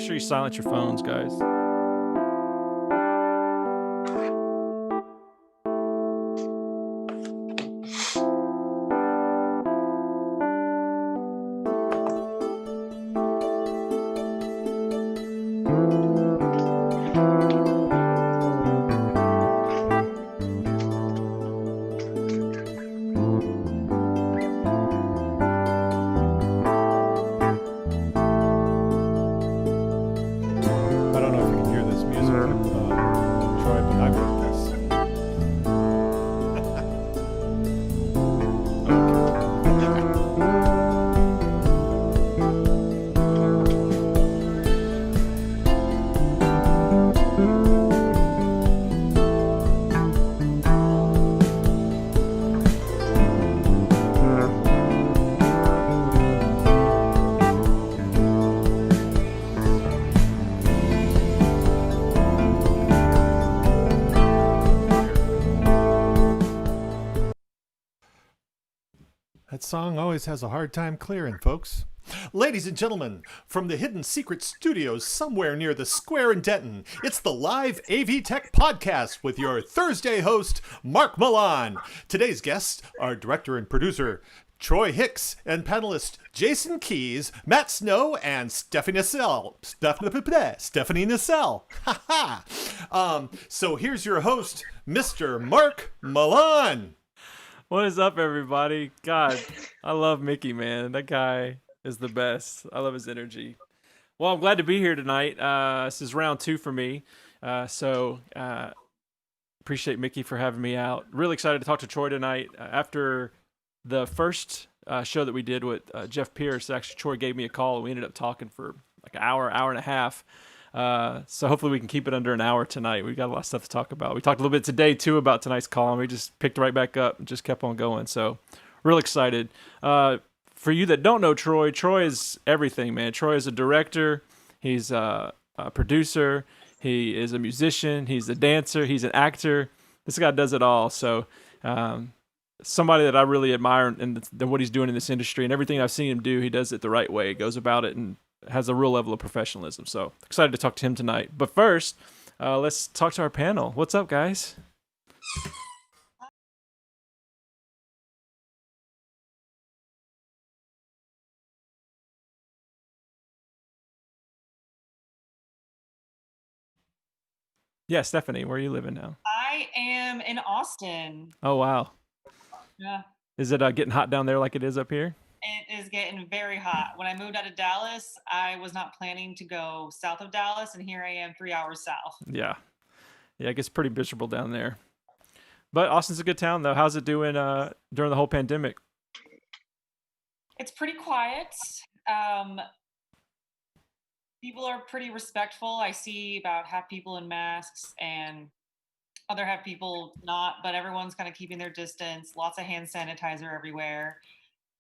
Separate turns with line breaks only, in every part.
sure you silence your phones, guys. I don't know if you can hear this music, Troy, but I wrote this. That song always has a hard time clearing, folks. Ladies and gentlemen, from the hidden secret studios somewhere near the square in Denton, it's the Live AV Tech Podcast with your Thursday host, Mark Milan. Today's guests are director and producer Troy Hicks and panelists Jason Keys, Matt Snow, and Stephanie Nassell. Stephanie Nassell. Ha ha. So here's your host, Mr. Mark Milan.
What is up, everybody? God, I love Mickey, man. That guy is the best. I love his energy. Well, I'm glad to be here tonight. This is round 2 for me. So appreciate Mickey for having me out. Really excited to talk to Troy tonight. After the first show that we did with Jeff Pierce, actually Troy gave me a call and we ended up talking for like an hour and a half. So hopefully we can keep it under an hour tonight. We've got a lot of stuff to talk about. We talked a little bit today too about tonight's call, and we just picked right back up and just kept on going. So real excited. For you that don't know Troy, Troy is everything, man. Troy is a director. He's a producer. He is a musician. He's a dancer. He's an actor. This guy does it all. So somebody that I really admire and what he's doing in this industry and everything I've seen him do, he does it the right way. He goes about it and has a real level of professionalism. So excited to talk to him tonight. But first, let's talk to our panel. What's up, guys? Yeah, Stephanie, where are you living now?
I am in Austin.
Oh, wow.
Yeah.
Is it getting hot down there like it is up here?
It is getting very hot. When I moved out of Dallas, I was not planning to go south of Dallas, and here I am 3 hours south.
Yeah. Yeah, it gets pretty miserable down there. But Austin's a good town, though. How's it doing during the whole pandemic?
It's pretty quiet. People are pretty respectful. I see about half people in masks and other half people not, but everyone's kind of keeping their distance. Lots of hand sanitizer everywhere.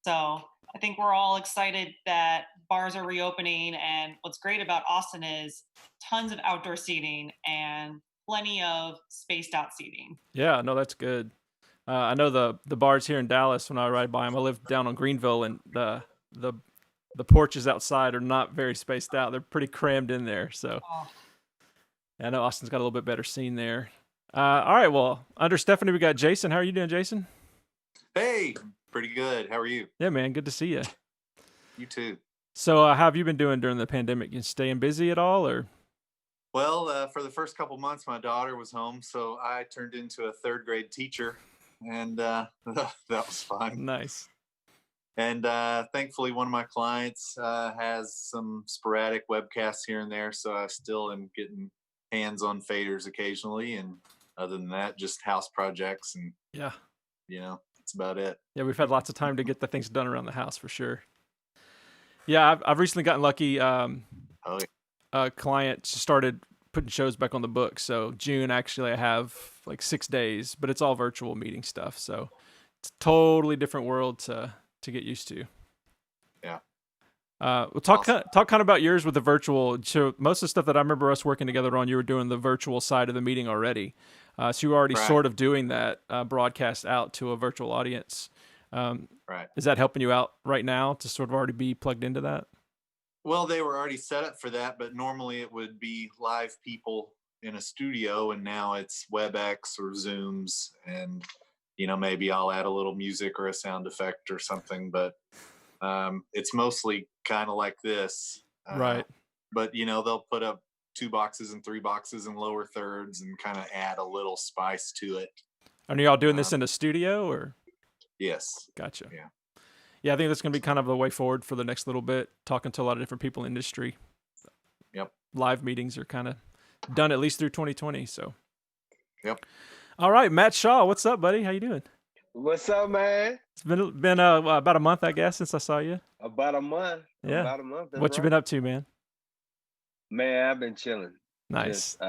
So I think we're all excited that bars are reopening. And what's great about Austin is tons of outdoor seating and plenty of spaced out seating.
Yeah, no, that's good. I know the bars here in Dallas, when I ride by them, I live down on Greenville, and the porches outside are not very spaced out. They're pretty crammed in there. So I know Austin's got a little bit better scene there. All right, well, under Stephanie, we got Jason. How are you doing, Jason?
Hey, pretty good. How are you?
Yeah, man, good to see you.
You too.
So how have you been doing during the pandemic? You staying busy at all, or?
Well, for the first couple months, my daughter was home, so I turned into a 3rd grade teacher, and that was fun.
Nice.
And thankfully, one of my clients has some sporadic webcasts here and there, so I still am getting hands on faders occasionally, and other than that, just house projects, and
yeah,
that's about it.
Yeah, we've had lots of time to get the things done around the house for sure. Yeah, I've recently gotten lucky. A client started putting shows back on the books. So June, actually, I have like 6 days, but it's all virtual meeting stuff. So it's a totally different world to get used to.
Yeah.
We'll talk kind of about yours with the virtual. So most of the stuff that I remember us working together on, you were doing the virtual side of the meeting already. So you were already sort of doing that broadcast out to a virtual audience.
Right.
Is that helping you out right now to sort of already be plugged into that?
Well, they were already set up for that, but normally it would be live people in a studio, and now it's WebEx or Zooms, and maybe I'll add a little music or a sound effect or something, but it's mostly kind of like this.
Right.
But they'll put up 2 boxes and 3 boxes in lower thirds and kind of add a little spice to it.
Are y'all doing this in a studio or?
Yes.
Gotcha.
Yeah.
Yeah, I think that's going to be kind of the way forward for the next little bit, talking to a lot of different people in the industry.
Yep.
Live meetings are kind of done at least through 2020, so.
Yep.
All right, Matt Shaw, what's up, buddy? How you doing?
What's up, man?
It's been about a month, I guess, since I saw you.
About a month.
Yeah.
About a month.
What you been up to, man?
Man, I've been chilling.
Nice.
Just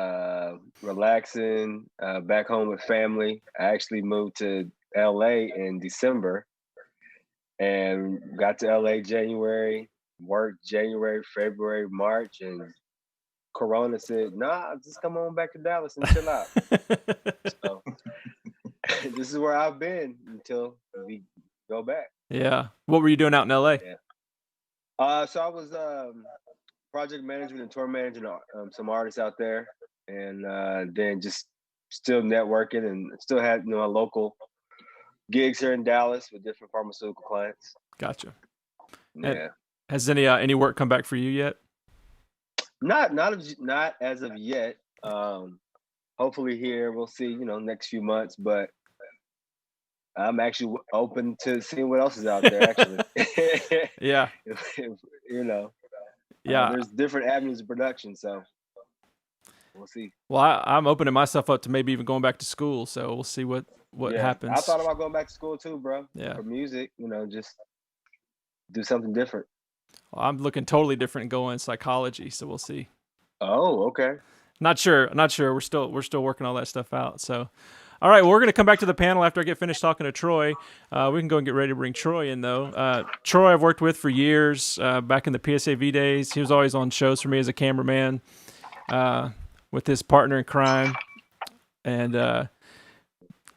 relaxing, back home with family. I actually moved to LA in December and got to LA January, worked January, February, March, and Corona said, nah, just come on back to Dallas and chill out. So this is where I've been until we go back.
Yeah. What were you doing out in LA?
Yeah. So I was project management and tour managing some artists out there, and then just still networking and still had local gigs here in Dallas with different pharmaceutical clients.
Gotcha.
Yeah.
Has any work come back for you yet?
Not as of yet. Hopefully here we'll see, next few months, but I'm actually open to seeing what else is out there actually.
Yeah.
Yeah. There's different avenues of production, so we'll see.
Well, I'm opening myself up to maybe even going back to school, so we'll see what happens.
I thought about going back to school too, bro.
Yeah.
For music, just do something different.
Well, I'm looking totally different and going psychology, so we'll see.
Oh, okay.
Not sure. We're still working all that stuff out. So, all right. Well, we're gonna come back to the panel after I get finished talking to Troy. We can go and get ready to bring Troy in though. Troy, I've worked with for years. Back in the PSAV days, he was always on shows for me as a cameraman, with his partner in crime, and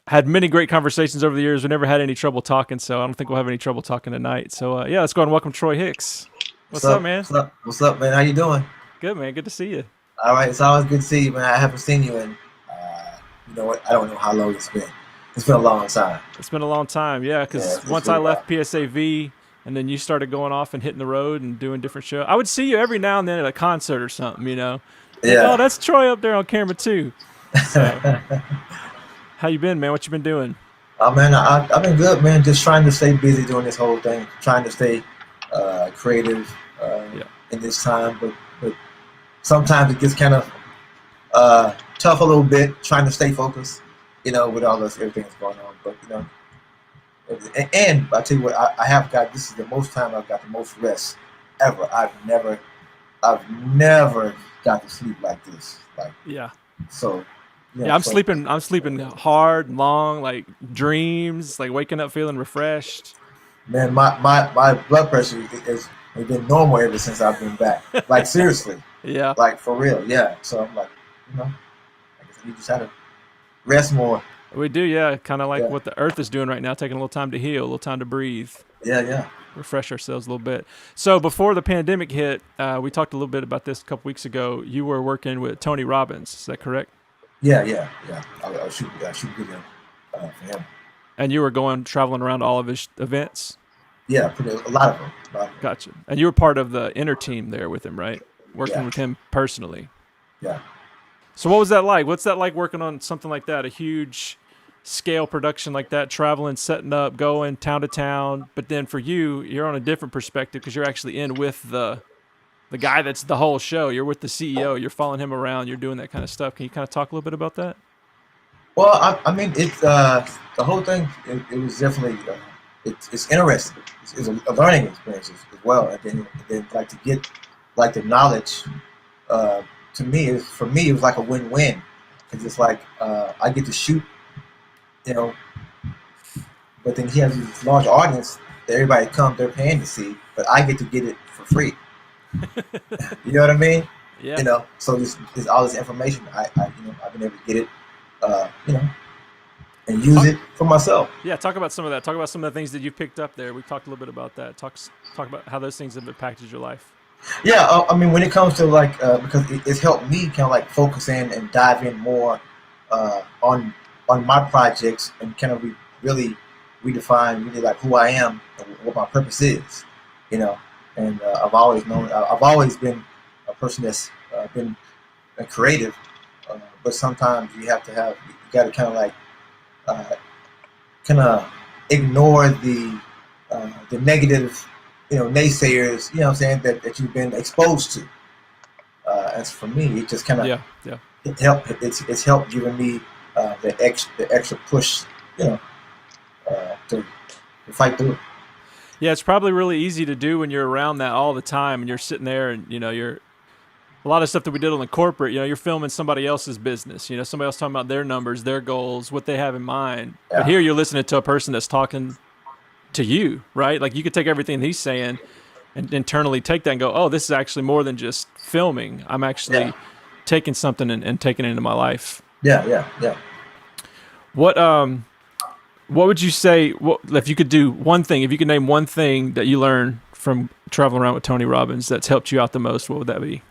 had many great conversations over the years. We never had any trouble talking, so I don't think we'll have any trouble talking tonight. So yeah, let's go ahead and welcome Troy Hicks. What's up, man?
What's up, man? How you doing?
Good, man. Good to see you.
All right, it's always good to see you, man. I haven't seen you in, you know what? I don't know how long it's been. It's been a long time.
It's been a long time, yeah. Because once I left PSAV, and then you started going off and hitting the road and doing different shows, I would see you every now and then at a concert or something,
Yeah.
Like, oh, that's Troy up there on camera too. So, how you been, man? What you been doing?
Oh, man, I've been good, man. Just trying to stay busy doing this whole thing. Trying to stay creative in this time, but sometimes it gets kind of tough a little bit trying to stay focused, with all this everything that's going on. But and I tell you what, I have got. This is the most time I've got the most rest ever. I've never got to sleep like this. So.
Yeah, I'm sleeping hard, long, like dreams, like waking up feeling refreshed.
Man, my blood pressure has been normal ever since I've been back. Like seriously.
Yeah.
Like for real, yeah. So I'm like, I guess we just had to rest more.
We do, yeah. Kind of like what the earth is doing right now, taking a little time to heal, a little time to breathe.
Yeah.
Refresh ourselves a little bit. So before the pandemic hit, we talked a little bit about this a couple weeks ago. You were working with Tony Robbins, is that correct?
Yeah. I shoot video for him.
And you were traveling around all of his events?
Yeah, a lot of them.
Gotcha. And you were part of the inner team there with him, right? Working with him personally.
Yeah.
So what was that like? What's that like working on something like that, a huge scale production like that, traveling, setting up, going town to town? But then for you, you're on a different perspective because you're actually in with the guy that's the whole show. You're with the CEO. You're following him around. You're doing that kind of stuff. Can you kind of talk a little bit about that?
Well, I mean, it's the whole thing. It was definitely it's interesting. It's a learning experience as well. And then like to get like the knowledge. To me, it was like a win-win. Because it's like I get to shoot, but then he has this large audience that everybody comes, they're paying to see, but I get to get it for free. You know what I mean?
Yeah.
So this all this information, I've been able to get it, and use it for myself.
Yeah, talk about some of that. Talk about some of the things that you picked up there. We talked a little bit about that. Talk about how those things have impacted your life.
Yeah, I mean, when it comes to like, because it's helped me kind of like focus in and dive in more on my projects and kind of really redefine really like who I am and what my purpose is, you know. And I've always been a person that's been a creative, but sometimes you got to kind of like uh, kind of ignore the negative, naysayers, you know what I'm saying, that you've been exposed to. As for me, it just kind of
Yeah, yeah.
it's helped giving me the extra push, you know, to fight through.
Yeah, it's probably really easy to do when you're around that all the time and you're sitting there and you're a lot of stuff that we did on the corporate, you're filming somebody else's business, somebody else talking about their numbers, their goals, what they have in mind. But
Yeah,
here you're listening to a person that's talking to you, right? Like you could take everything he's saying and internally take that and go, oh, this is actually more than just filming. I'm
yeah,
actually taking something and taking it into my life.
yeah.
What would you say, if you could do one thing, if you could name one thing that you learned from traveling around with Tony Robbins that's helped you out the most, what would that be?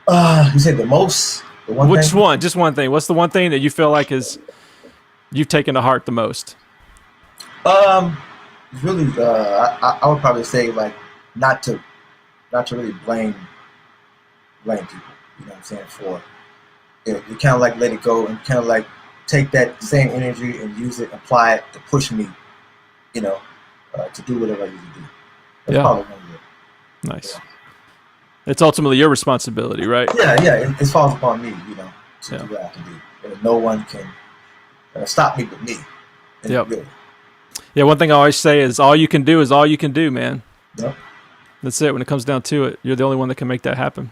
You said the one
Which
thing.
one? Just one thing. What's the one thing that you feel like you've taken to heart the most?
Really, I would probably say like not to really blame people. You know what I'm saying? For you kind of like let it go and kind of like take that same energy and use it, apply it to push me, to do whatever I need to do. That's probably one of it.
Nice. It's ultimately your responsibility, right?
Yeah. It falls upon me, to
Yeah.
do what I have to do. And no one can stop me but me. And
Yep.
really,
Yeah, one thing I always say is all you can do is all you can do, man.
yep.
That's it. When it comes down to it, you're the only one that can make that happen.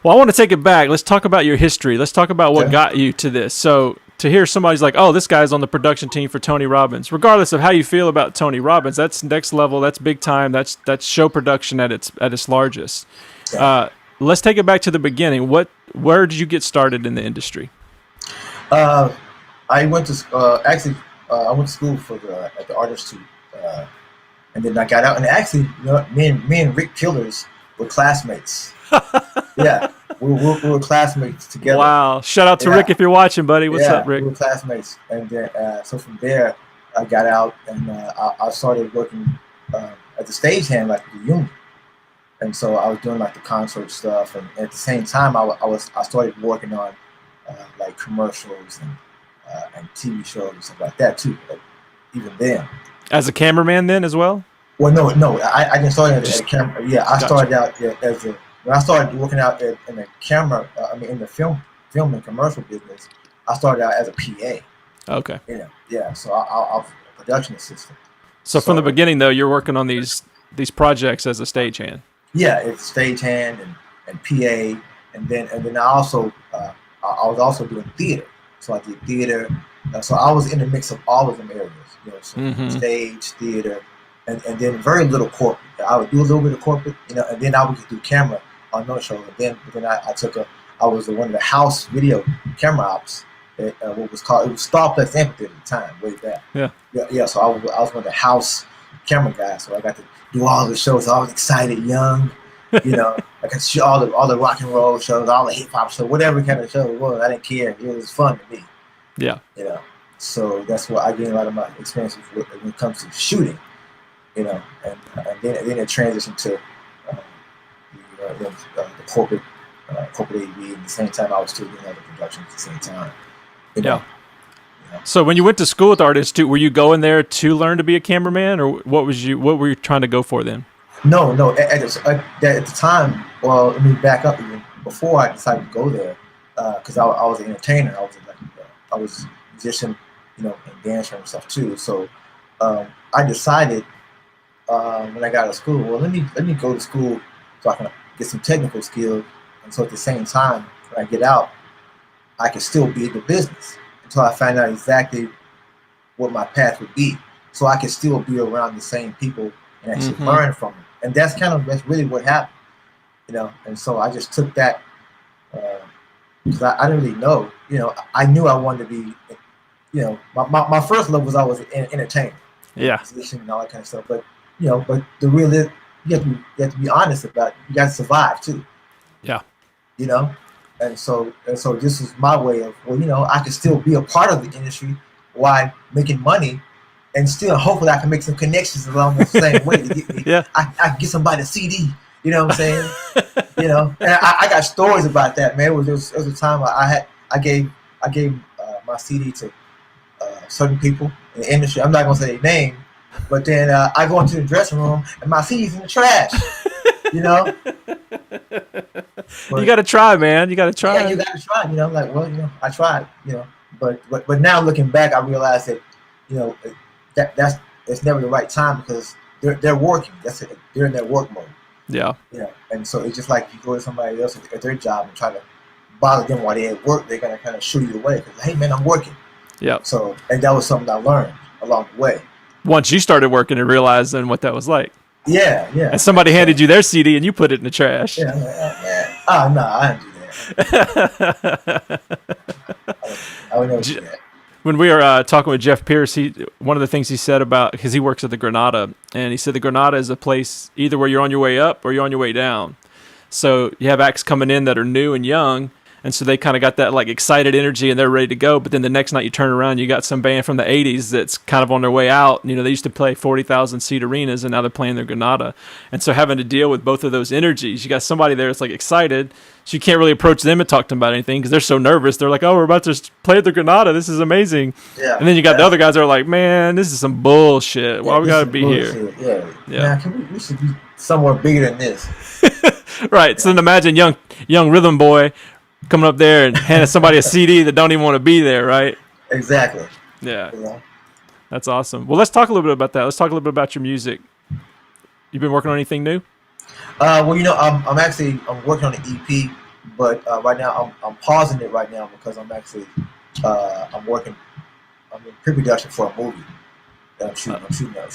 Well, I want to take it back. Let's talk about your history. Let's talk about what
Okay.
got you to this. So to hear somebody's like, oh, this guy's on the production team for Tony Robbins, regardless of how you feel about Tony Robbins, that's next level. That's big time. That's show production at its largest.
Yeah.
Let's take it back to the beginning. Where did you get started in the industry?
I went to I went to school at the Art Institute, and then I got out. And actually, me and Rick Killers were classmates. Yeah, we were classmates together.
Wow! Shout out to
Yeah.
Rick if you're watching, buddy. What's up, Rick?
We were classmates, and then so from there, I got out and I started working at the stagehand, like the union. And so I was doing like the concert stuff, and at the same time, I started working on like commercials and TV shows and stuff like that too. Like, even then.
As a cameraman, then as well.
Well, no, I didn't start as a camera. Yeah, I
Gotcha.
started out when I started working out in the camera. In the film and commercial business. I started out as a PA.
Okay.
Yeah. So I was a production assistant.
So from the beginning, though, you're working on these projects as a stagehand.
Yeah, it's stagehand and PA, and then I also I was also doing theater. So I did theater. So I was in the mix of all of them areas. So stage, theater, and then very little corporate. I would do a little bit of corporate, and then I would do camera on no show. And then I was one of the house video camera ops at what was called, it was Starplex Amphitheater at the time, way back. Yeah. So I was one of the house camera guys. So I got to do all the shows. I was excited, young. I could shoot all the rock and roll shows, all the hip hop shows, whatever kind of show it was. I didn't care. It was fun to me.
Yeah.
So that's where I gained a lot of my experience when it comes to shooting. And then it transitioned to the corporate AV. At the same time, I was still doing other productions at the same time.
Yeah. So when you went to school at the Art Institute, were you going there to learn to be a cameraman, or what were you trying to go for then?
No. At the time, well, let me back up even before I decided to go there, because I was an entertainer. I was a musician, and dancer and stuff too. So I decided when I got out of school, well, let me go to school so I can get some technical skills, and so at the same time, when I get out, I can still be in the business until I find out exactly what my path would be, so I can still be around the same people and actually learn from them. And that's really what happened, And so I just took that because I didn't really know, I knew I wanted to be, my first love was always entertainment,
Yeah,
musician and all that kind of stuff. But but the you have to be honest about it. You got to survive too.
Yeah.
You know, and so this is my way of, well, you know, I can still be a part of the industry while making money, and still hopefully I can make some connections along the same way to get me.
Yeah.
I can get somebody a CD. You know what I'm saying? You know, and I got stories about that, man. There was a time I gave my CD to certain people in the industry. I'm not gonna say their name, but then I go into the dressing room and my CD's in the trash. You know,
you got to try, man. You got to try.
Yeah, you got to try. You know, like, well, you know, I tried. You know, but now looking back, I realize that, you know, that's never the right time, because they're working. That's it. They're in their work mode.
Yeah.
You know, and so it's just like you go to somebody else at their job and try to bother them while they're at work. They're gonna kind of shoot you away because, hey, man, I'm working.
Yeah.
So, and that was something I learned along the way.
Once you started working and realized then what that was like.
Yeah.
And somebody handed you their CD and you put it in the trash.
Yeah. Man. Oh no, I didn't do that. I would never do that.
When we were talking with Jeff Pierce, one of the things he said about, because he works at the Granada, and he said the Granada is a place either where you're on your way up or you're on your way down. So you have acts coming in that are new and young, and so they kind of got that like excited energy and they're ready to go. But then the next night you turn around, you got some band from the 80s that's kind of on their way out. You know, they used to play 40,000 seat arenas and now they're playing their Granada. And so having to deal with both of those energies, you got somebody there that's like excited. So you can't really approach them and talk to them about anything because they're so nervous. They're like, oh, we're about to play at the Granada. This is amazing. Yeah, and then you got the other guys that are like, man, this is some bullshit. Why we got to be here?
Yeah. We should be somewhere bigger than this.
Right. So then imagine young rhythm boy coming up there and handing somebody a CD that don't even want to be there, right?
Exactly.
Yeah. That's awesome. Well, let's talk a little bit about that. Let's talk a little bit about your music. You've been working on anything new?
Well, you know, I'm working on an EP, but right now I'm pausing it right now because I'm in pre-production for a movie that I'm shooting a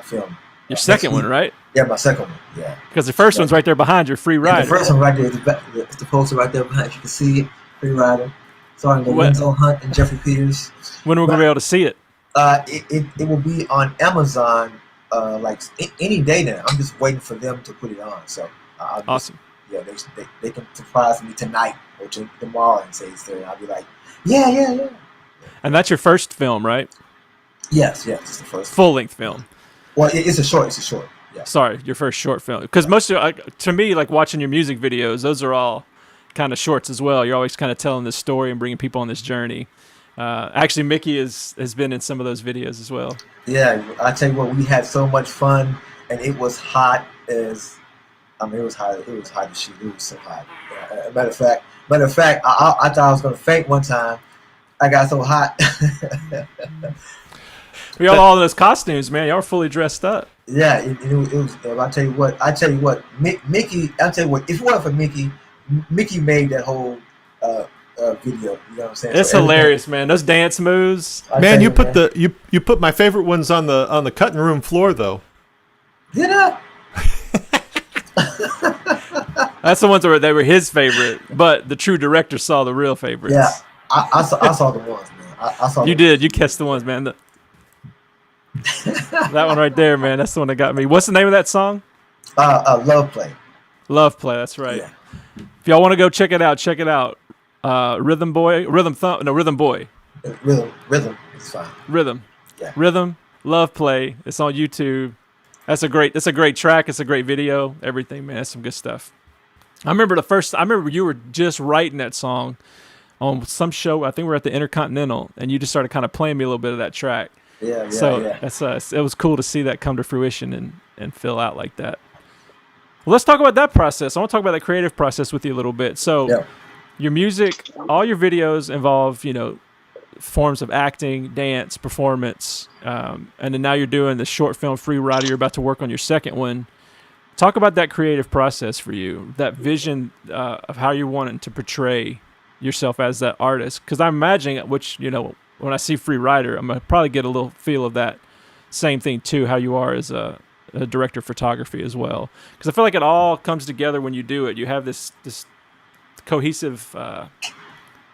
film.
Your second one, right?
Yeah, my second one. Yeah.
Because the first one's right there behind your Free Rider.
The first one right there, it's the poster right there behind. You can see it, Free Rider. Starring Lorenzo Hunt and Jeffrey Peters.
When are we gonna be able to see it?
It will be on Amazon like any day now. I'm just waiting for them to put it on. So
awesome.
They can surprise me tonight or tomorrow and say it's there. And I'll be like, yeah.
And that's your first film, right?
Yes, it's the first
full-length film.
Well, it's a short. Yeah.
Sorry, your first short film. Because most of to me, like watching your music videos, those are all kind of shorts as well. You're always kind of telling this story and bringing people on this journey. Actually, Mickey has been in some of those videos as well.
Yeah, I tell you what, we had so much fun, and it was hot as, it was hot. It was hot as shit. It was so hot. Matter of fact, I thought I was gonna faint one time. I got so hot.
We all in those costumes, man. Y'all were fully dressed up.
Yeah, it was. I tell you what, Mickey. I'll tell you what. If it wasn't for Mickey made that whole video. You know what I'm saying?
It's hilarious, man. Those dance moves.
Man, you put my favorite ones on the cutting room floor, though.
Did I?
That's the ones that were his favorite, but the true director saw the real favorites.
Yeah, I saw the ones, man. I saw.
You did. You catch the ones, man. That one right there, man. That's the one that got me. What's the name of that song?
Love Play.
Love Play. That's right.
Yeah.
If y'all want to go check it out, Rhythm Boy.
Rhythm. It's fine.
Rhythm.
Yeah.
Rhythm. Love Play. It's on YouTube. That's a great track. It's a great video. Everything, man. That's some good stuff. I remember you were just writing that song on some show. I think we were at the Intercontinental, and you just started kind of playing me a little bit of that track.
Yeah.
That's it was cool to see that come to fruition and fill out like that. Well, let's talk about that process. I want to talk about the creative process with you a little bit. So, your music, all your videos involve, forms of acting, dance, performance, and then now you're doing the short film Free Rider. You're about to work on your second one. Talk about that creative process for you, that vision of how you're wanting to portray yourself as that artist. Because I'm imagining, when I see Free Rider, I'm going to probably get a little feel of that same thing too, how you are as a director of photography as well. Because I feel like it all comes together when you do it. You have this cohesive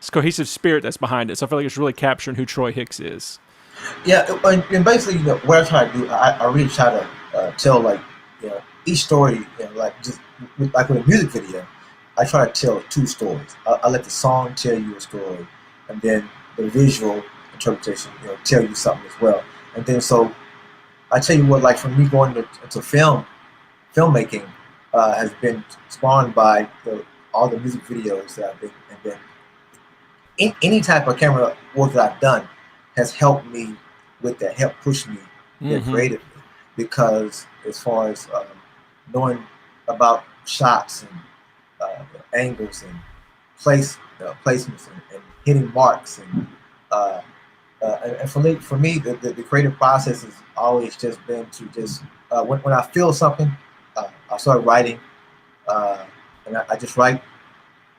spirit that's behind it. So I feel like it's really capturing who Troy Hicks is.
Yeah, and basically, what I try to do, I really try to tell, each story, like just like with a music video, I try to tell two stories. I let the song tell you a story, and then the visual interpretation, tell you something as well. And then so I tell you what, like for me going into filmmaking has been spawned by all the music videos that I've been, and then any type of camera work that I've done has helped me with that, helped push me creatively, because as far as knowing about shots and angles and placements and hitting marks and for me the creative process has always just been to just when I feel something, I start writing, and I just write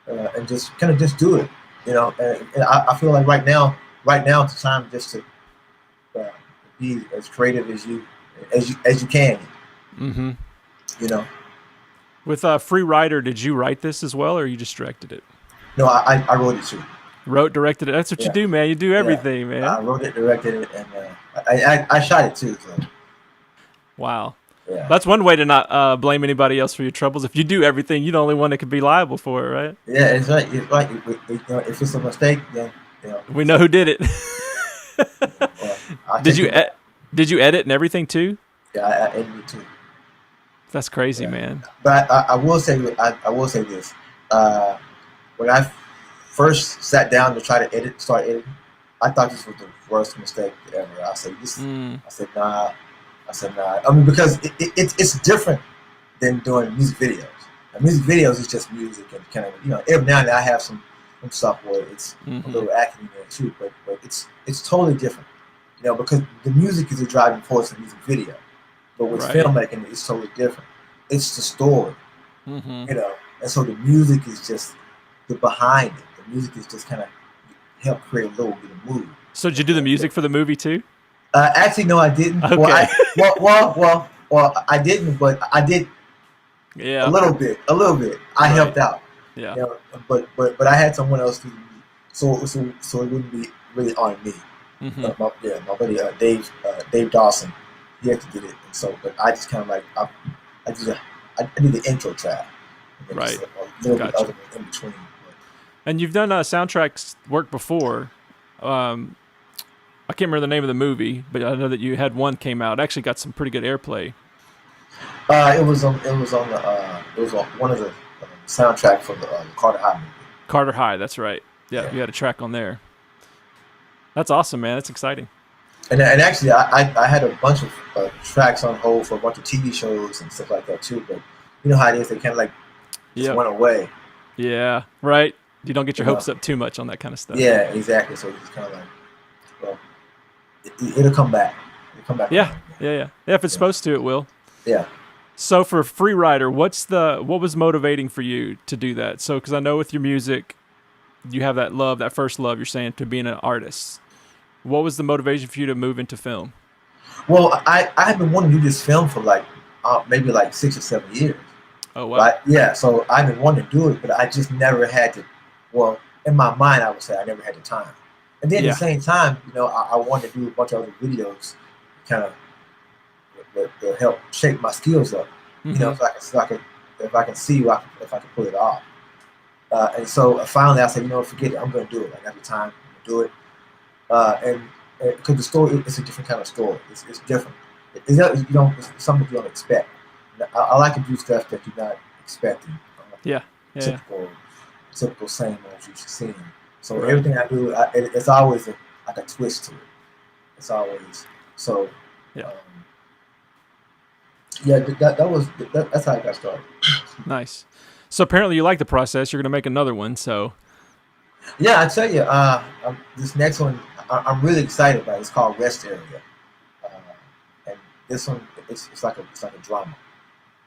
and just kind of just do it, and I feel like right now it's time just to be as creative as you can.
Mm-hmm.
With
Free Rider, did you write this as well, or you just directed it?
No, I wrote it too.
Directed it. That's what you do, man. You do everything, man.
I wrote it, directed it, and I shot it too. So.
Wow.
Yeah.
That's one way to not blame anybody else for your troubles. If you do everything, you're the only one that could be liable for it, right?
Yeah, it's right. It's right. If it's a mistake, then
we know who did it.
Well,
did you edit and everything too?
Yeah, I edited it too.
That's crazy, man.
But I will say this. When I first sat down to try to start editing, I thought this was the worst mistake ever. I said this. I said nah. I mean, because it's different than doing music videos. Now, music videos is just music and kind of every now and then I have some stuff where it's a little acting in there too, but it's totally different. Because the music is a driving force in music video, but with filmmaking it's totally different. It's the story, and so the music is just the behind it. The music is just kind of help create a little bit of mood.
So did you do the music for the movie too?
Actually, no, I didn't.
Okay.
Well, I didn't, but I did.
Yeah.
A little bit. I helped out.
Yeah.
But I had someone else do the music, so it wouldn't be really on me. My buddy Dave Dawson, he actually did it, and so but I just kind of like I did the intro track, and
right?
Just a little bit other in between.
And you've done soundtracks work before. I can't remember the name of the movie, but I know that you had one came out. It actually got some pretty good airplay.
It was on one of the soundtrack for the Carter High movie.
Carter High, that's right. Yeah, you had a track on there. That's awesome, man. That's exciting.
And actually, I had a bunch of tracks on hold for a bunch of TV shows and stuff like that too. But you know how it is; they kind of like just went away.
Yeah, right. You don't get your hopes up too much on that kind of stuff.
Yeah, exactly. So it's kind of like, well, it'll come back. It'll come back.
Yeah. If it's supposed to, it will.
Yeah.
So for Free Rider, what was motivating for you to do that? So because I know with your music, you have that love, that first love. You're saying to being an artist. What was the motivation for you to move into film?
Well, I have been wanting to do this film for maybe 6 or 7 years.
Oh wow!
Right? Yeah, so I've been wanting to do it, but I just never had to. Well, in my mind, I would say I never had the time. And then at the same time, I wanted to do a bunch of other videos, kind of that help shape my skills up. If I can see if I can pull it off. And so finally, I said, forget it. I'm going to do it. I got the time. I'm going to do it. And because the story, it's a different kind of story. It's different. It's something you don't expect. I like to do stuff that you're not expecting. Typical same old you've seen. So everything I do, it's always like a twist to it. It's always so. Yeah. That's how I got started.
Nice. So apparently you like the process. You're going to make another one. So.
Yeah, I tell you, this next one I'm really excited about. It's called Rest Area, and this one it's like a drama.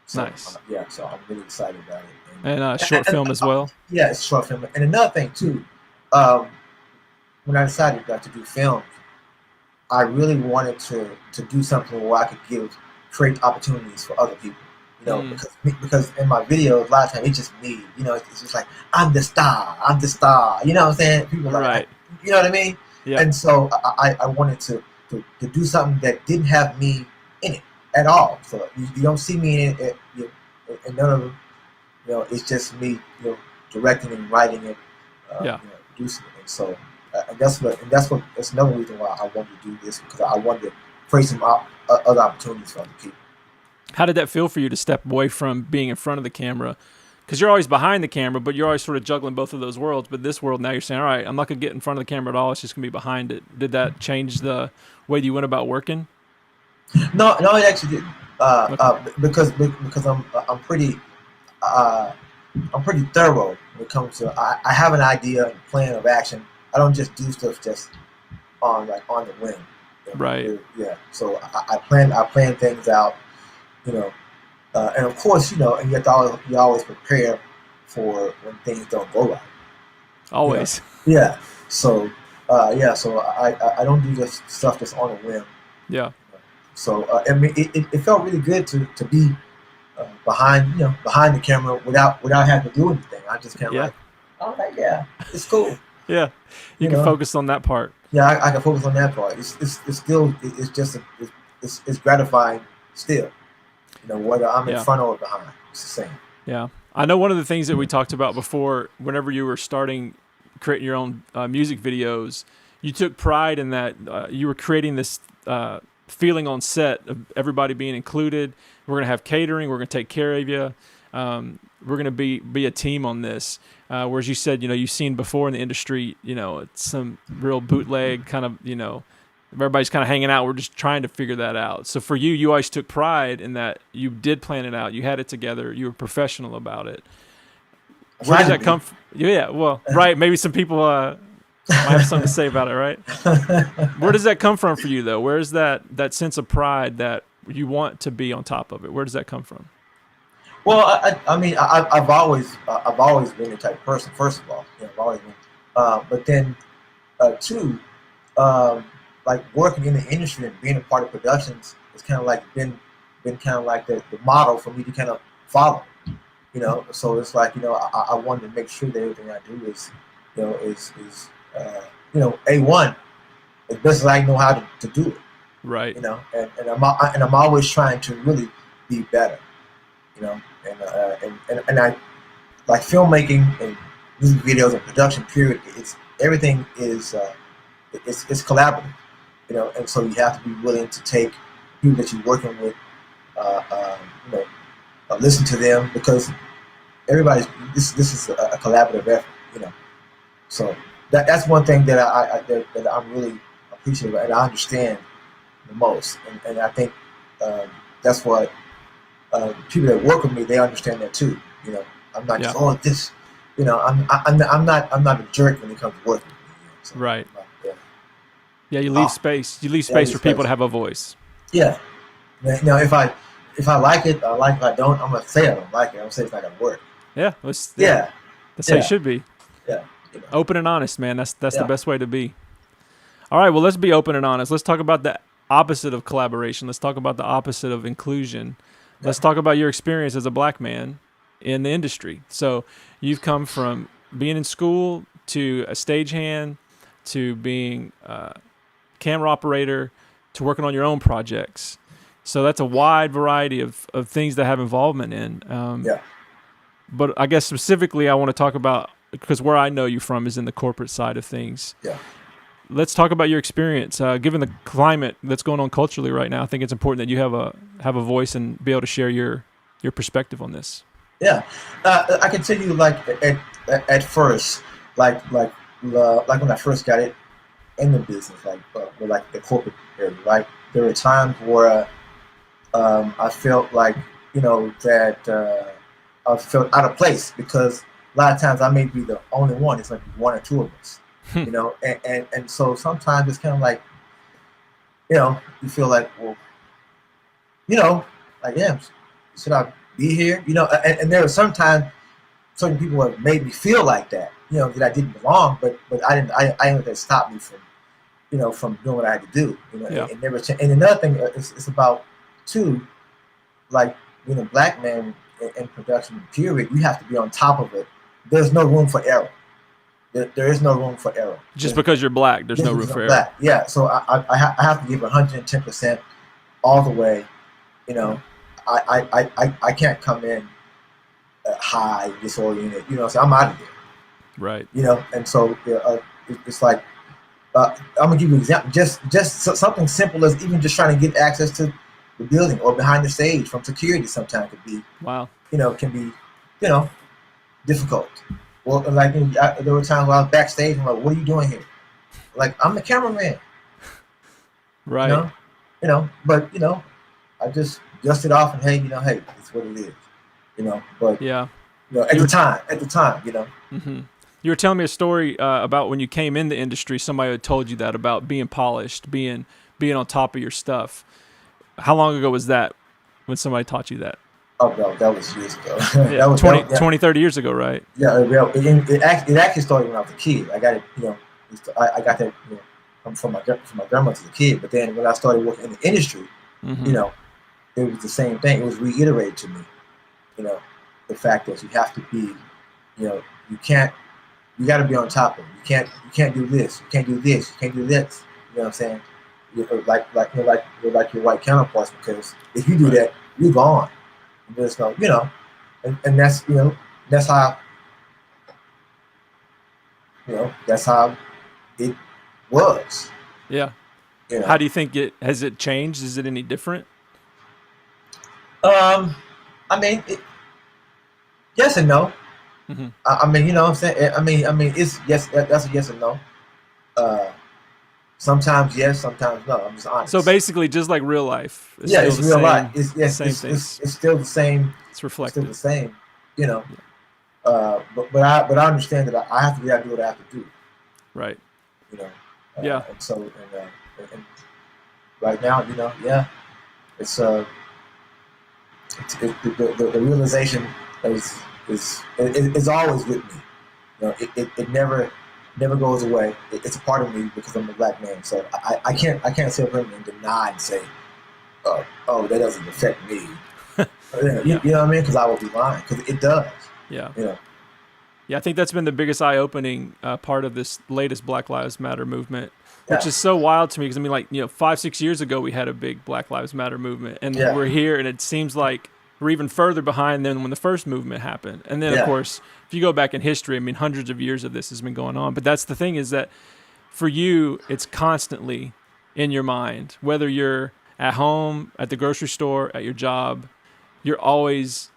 So,
nice.
So I'm really excited about it.
And short film as well.
Yeah, it's short film. And another thing too, when I decided to do film, I really wanted to do something where I could create opportunities for other people. Because in my videos, a lot of times it's just me. It's just like I'm the star. You know what I'm saying? People are like, you know what I mean? Yeah. And so I wanted to do something that didn't have me in it at all. So you don't see me in none of them. It's just me, directing and writing it, producing it. And so, and that's another reason why I wanted to do this, because I wanted to create some other opportunities for other people.
How did that feel for you to step away from being in front of the camera? Because you're always behind the camera, but you're always sort of juggling both of those worlds. But this world, now you're saying, all right, I'm not going to get in front of the camera at all. It's just going to be behind it. Did that change the way you went about working?
No, it actually didn't. Because I'm pretty thorough when it comes to. I have an idea and plan of action. I don't just do stuff just on the whim.
Right.
Yeah. So I plan things out. And of course, and you always prepare for when things don't go right.
Always.
Yeah. So, So I don't do this stuff just on a whim.
Yeah.
So I mean, it felt really good to be behind the camera without having to do anything. I just kind of it's cool.
Yeah. You can focus on that part.
Yeah, I can focus on that part. It's still it's gratifying still. Whether I'm in front or behind, it's the same.
Yeah. I know one of the things that we talked about before, whenever you were creating your own music videos, you took pride in that you were creating this feeling on set of everybody being included. We're going to have catering. We're going to take care of you. We're going to be a team on this. Whereas you said, you've seen before in the industry, it's some real bootleg kind of, everybody's kind of hanging out. We're just trying to figure that out. So for you, you always took pride in that you did plan it out. You had it together. You were professional about it. Where does that come from? Yeah, well, right. Maybe some people might have something to say about it, right? Where does that come from for you, though? Where is that sense of pride that you want to be on top of it? Where does that come from?
Well, I mean, I've always been the type of person. First of all, I've always been. But then, two, like working in the industry and being a part of productions is kind of like been kind of like the model for me to kind of follow. So it's like I wanted to make sure that everything I do is A1 as best as I know how to do it.
Right.
And I'm always trying to really be better. And I like filmmaking and music videos and production. Period. Everything is it's collaborative. And so you have to be willing to take people that you're working with, listen to them, because this is a collaborative effort. So that's one thing that I'm really appreciative of and I understand the most, and I think that's what people that work with me, they understand that too. I'm not just this. I'm not a jerk when it comes to working with me. So,
right. Yeah, you leave space. You leave space for people to have a voice.
Yeah. Now, if I like it, I like it. If I don't, I'm gonna say I don't like it. I'm gonna say it's not gonna work.
Yeah. That's how you should be.
Yeah.
Open and honest, man. That's the best way to be. All right. Well, let's be open and honest. Let's talk about the opposite of collaboration. Let's talk about the opposite of inclusion. Let's talk about your experience as a black man in the industry. So you've come from being in school to a stagehand to being camera operator to working on your own projects. So that's a wide variety of things that have involvement in. But I guess specifically I want to talk about, because where I know you from is in the corporate side of things.
Yeah.
Let's talk about your experience. Given the climate that's going on culturally right now, I think it's important that you have a voice and be able to share your perspective on this.
Yeah. I can tell you, like at first, like when I first got it in the business, like the corporate area, right? There were times where I felt like that I felt out of place, because a lot of times I may be the only one. It's like one or two of us, and so sometimes it's kind of like you feel like, well, like, yeah, should I be here? And there are sometimes certain people have made me feel like that, that I didn't belong, but I didn't. I didn't let that stop me from doing what I had to do. And never. And another thing is about too, like being a black man in production period, you have to be on top of it. There's no room for error. There is no room for error.
Just because you're black, there's no room for error.
Yeah, so I have to give 110% all the way, You know, I can't come in high, disoriented. You know, so I'm out of there.
Right.
You know, and so it's like I'm gonna give you an example. Just something simple as even just trying to get access to the building or behind the stage from security. Sometimes could be,
Wow.
you know, can be, you know, difficult. Well, like there were times where I was backstage. I'm like, "What are you doing here?" Like, I'm the cameraman.
Right.
You know, but you know, I just dust it off and hey, you know, hey, it's what it is. You know, but
Yeah.
you know, at the time, you know.
Mm-hmm. You were telling me a story about when you came in the industry. Somebody had told you that about being polished, being on top of your stuff. How long ago was that when somebody taught you that?
Oh no, that was years ago.
Yeah, 20, 30 years ago, right?
Yeah, it actually started when I was a kid. I got it, you know, I got that, you know, from my grandma as a kid. But then when I started working in the industry,
Mm-hmm.
you know, it was the same thing. It was reiterated to me, you know, the fact that you have to be, you know, you got to be on top of it. You can't do this. You can't do this. You can't do this. You know what I'm saying? You're like your white counterparts, because if you do that, you're gone. And there's no, you know, and that's, you know, that's how, you know, that's how it was.
Yeah.
You know.
How do you think has it changed? Is it any different?
I mean, yes and no.
Mm-hmm.
I mean, you know what I'm saying? I mean, it's yes. That's a yes and no. Sometimes yes, sometimes no. I'm just honest.
So basically, just like real life.
It's real life. It's still the same.
It's reflective.
It's still the same. You know. Yeah. But I understand that I have to be able to do what I have to do.
Right.
You know.
Yeah.
And so and right now, you know, yeah, it's the realization is always with me. You know, it never goes away. It's a part of me because I'm a black man. So I can't sit here and deny and say, oh, that doesn't affect me. You know what I mean? Because I will be lying. Because it does.
Yeah.
You know.
Yeah, I think that's been the biggest eye-opening part of this latest Black Lives Matter movement, which is so wild to me. Because I mean, like, you know, 5-6 years ago we had a big Black Lives Matter movement, and we're here, and it seems like we're even further behind than when the first movement happened. And then, of course, if you go back in history, I mean, hundreds of years of this has been going on. But that's the thing, is that for you, it's constantly in your mind, whether you're at home, at the grocery store, at your job, you're always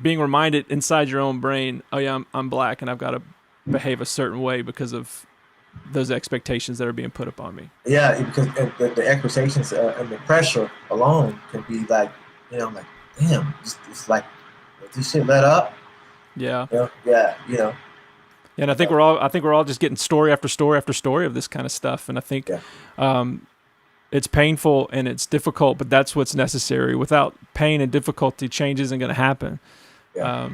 being reminded inside your own brain, oh yeah, I'm black and I've got to behave a certain way because of those expectations that are being put upon me.
Yeah, because the expectations and the pressure alone can be like, you know, like, damn, it's like, this shit let up.
Yeah.
You know? Yeah, you know.
And I think we're all just getting story after story after story of this kind of stuff, and I think it's painful and it's difficult, but that's what's necessary. Without pain and difficulty, change isn't going to happen. Yeah.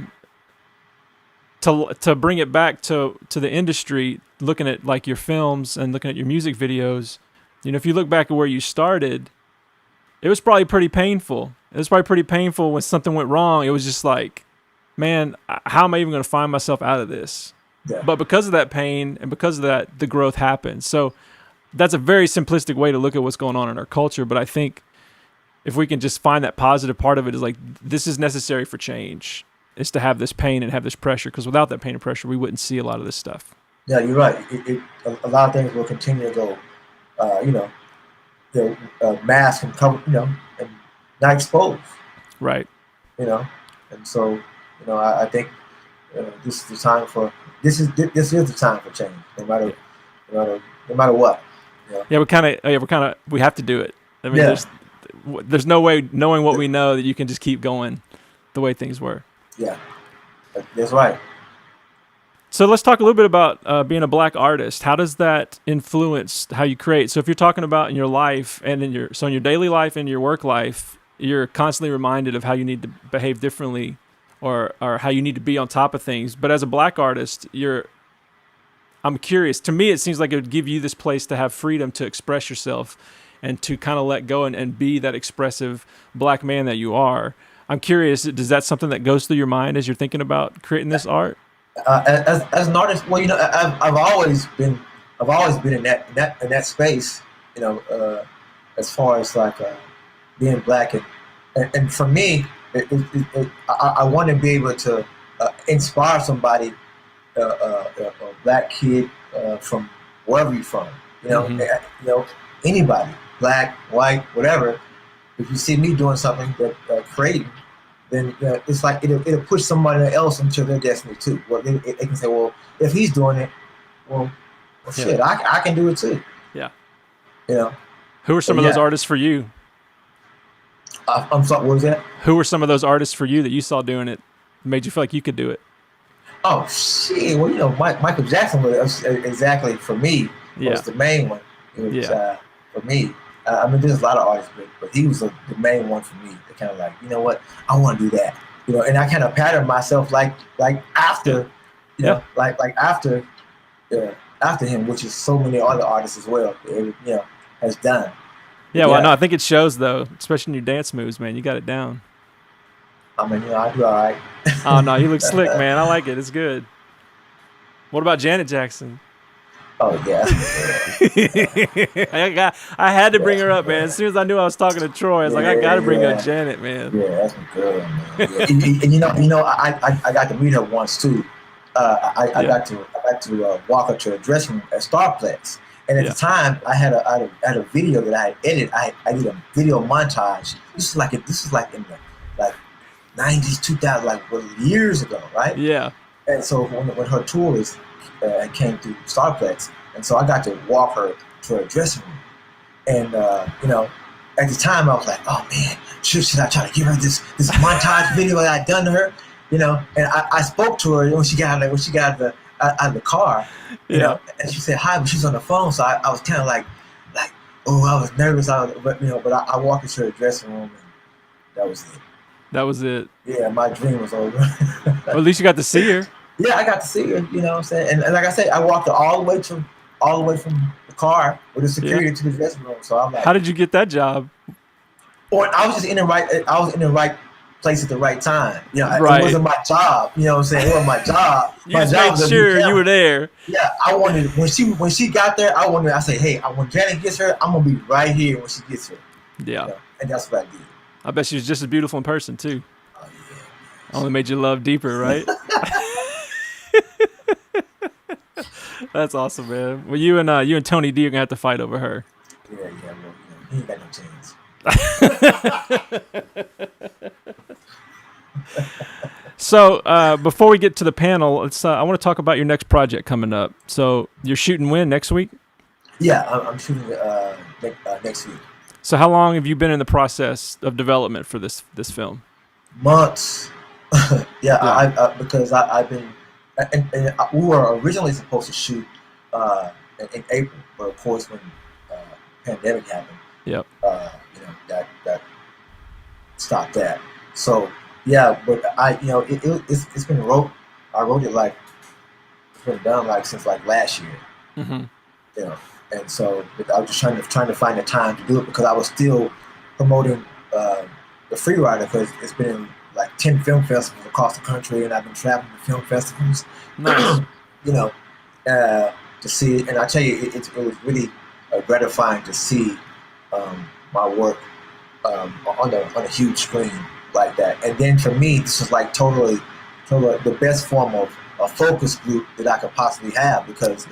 To bring it back to the industry, looking at like your films and looking at your music videos, you know, if you look back at where you started, it was probably pretty painful. It was probably pretty painful when something went wrong. It was just like, man, how am I even going to find myself out of this? Yeah. But because of that pain and because of that, the growth happened. So that's a very simplistic way to look at what's going on in our culture. But I think if we can just find that positive part of it, is like, this is necessary for change, is to have this pain and have this pressure, because without that pain and pressure, we wouldn't see a lot of this stuff.
Yeah, you're right. A lot of things will continue to go, mask and cover, and not exposed.
Right.
And so, I think this is the time for this is the time for change, no matter what.
Yeah, we have to do it. I mean, there's no way, knowing what we know, that you can just keep going the way things were.
Yeah, that's right.
So let's talk a little bit about being a black artist. How does that influence how you create? So if you're talking about in your life and in your daily life and your work life, you're constantly reminded of how you need to behave differently, or how you need to be on top of things. But as a black artist, I'm curious. To me, it seems like it would give you this place to have freedom to express yourself and to kind of let go and be that expressive black man that you are. I'm curious, does that something that goes through your mind as you're thinking about creating this art?
As an artist, well, I've always been in that space, as far as like being black and for me, I want to be able to inspire somebody, a black kid from wherever you're from, anybody, black, white, whatever. If you see me doing something that creating, then it's like it'll push somebody else into their destiny too. Well, they can say, well, if he's doing it, well shit, I can do it too.
Yeah. Who are some of those artists for you?
I'm sorry, what was that?
Who were some of those artists for you that you saw doing it, made you feel like you could do it?
Oh shit! Well, Michael Jackson was exactly for me. Was the main one. It was for me. I mean, there's a lot of artists, but he was the main one for me. To kind of like, you know what, I want to do that. And I kind of patterned myself like after, like after him, which is so many other artists as well. Has done.
Yeah, well, no, I think it shows though, especially in your dance moves, man. You got it down.
I mean, I do all right.
Oh no, you look slick, man. I like it. It's good. What about Janet Jackson?
Oh yeah.
I had to bring her up, man. As soon as I knew I was talking to Troy, I was like, I got to bring up Janet, man.
Yeah, that's good, man. Yeah. And I got to meet her once too. I got to walk her to a dressing room at Starplex. And at the time, I had a video that I had edited. I did a video montage. This is like in the 90s, 2000, years ago, right? Yeah. And so when her tours came through Starplex, and so I got to walk her to a dressing room, and at the time I was like, oh man, should I try to give her this montage video that I'd done to her, and I spoke to her when she got out of the car, and she said hi, but she's on the phone, so I was kind of like, oh, I was nervous, but I walked into the dressing room, and that was it.
That was it.
Yeah, my dream was over.
Well, at least you got to see her. Yeah,
I got to see her. You know what I'm saying? And like I said, I walked her all the way from the car with the security to the dressing room. So I'm like,
how did you get that job?
Or I was just in the right place at the right time. It wasn't my job. You know what I'm saying? It wasn't my job.
You just made sure you were there.
Yeah, I wanted when she got there. I said, hey, when Janet gets her, I'm gonna be right here when she gets her.
Yeah,
and that's what I did.
I bet she was just as beautiful in person too. Oh, yeah. Only made you love deeper, right? That's awesome, man. Well, you and Tony D are gonna have to fight over her.
Yeah, well, he ain't got no chance.
So before we get to the panel, I want to talk about your next project coming up. So you're shooting when next week? Yeah,
I'm shooting next week.
So how long have you been in the process of development for this film?
Months. Because I've been, and we were originally supposed to shoot in April, but of course when pandemic happened, that stopped that. So but it's been wrote. I wrote it it's been done since last year. Mm-hmm. And so I was just trying to find the time to do it because I was still promoting the Free Rider because it's been in 10 film festivals across the country, and I've been traveling to film festivals.
Nice.
To see it, and I tell you, it was really gratifying to see my work on a huge screen like that. And then for me, this was totally the best form of a focus group that I could possibly have because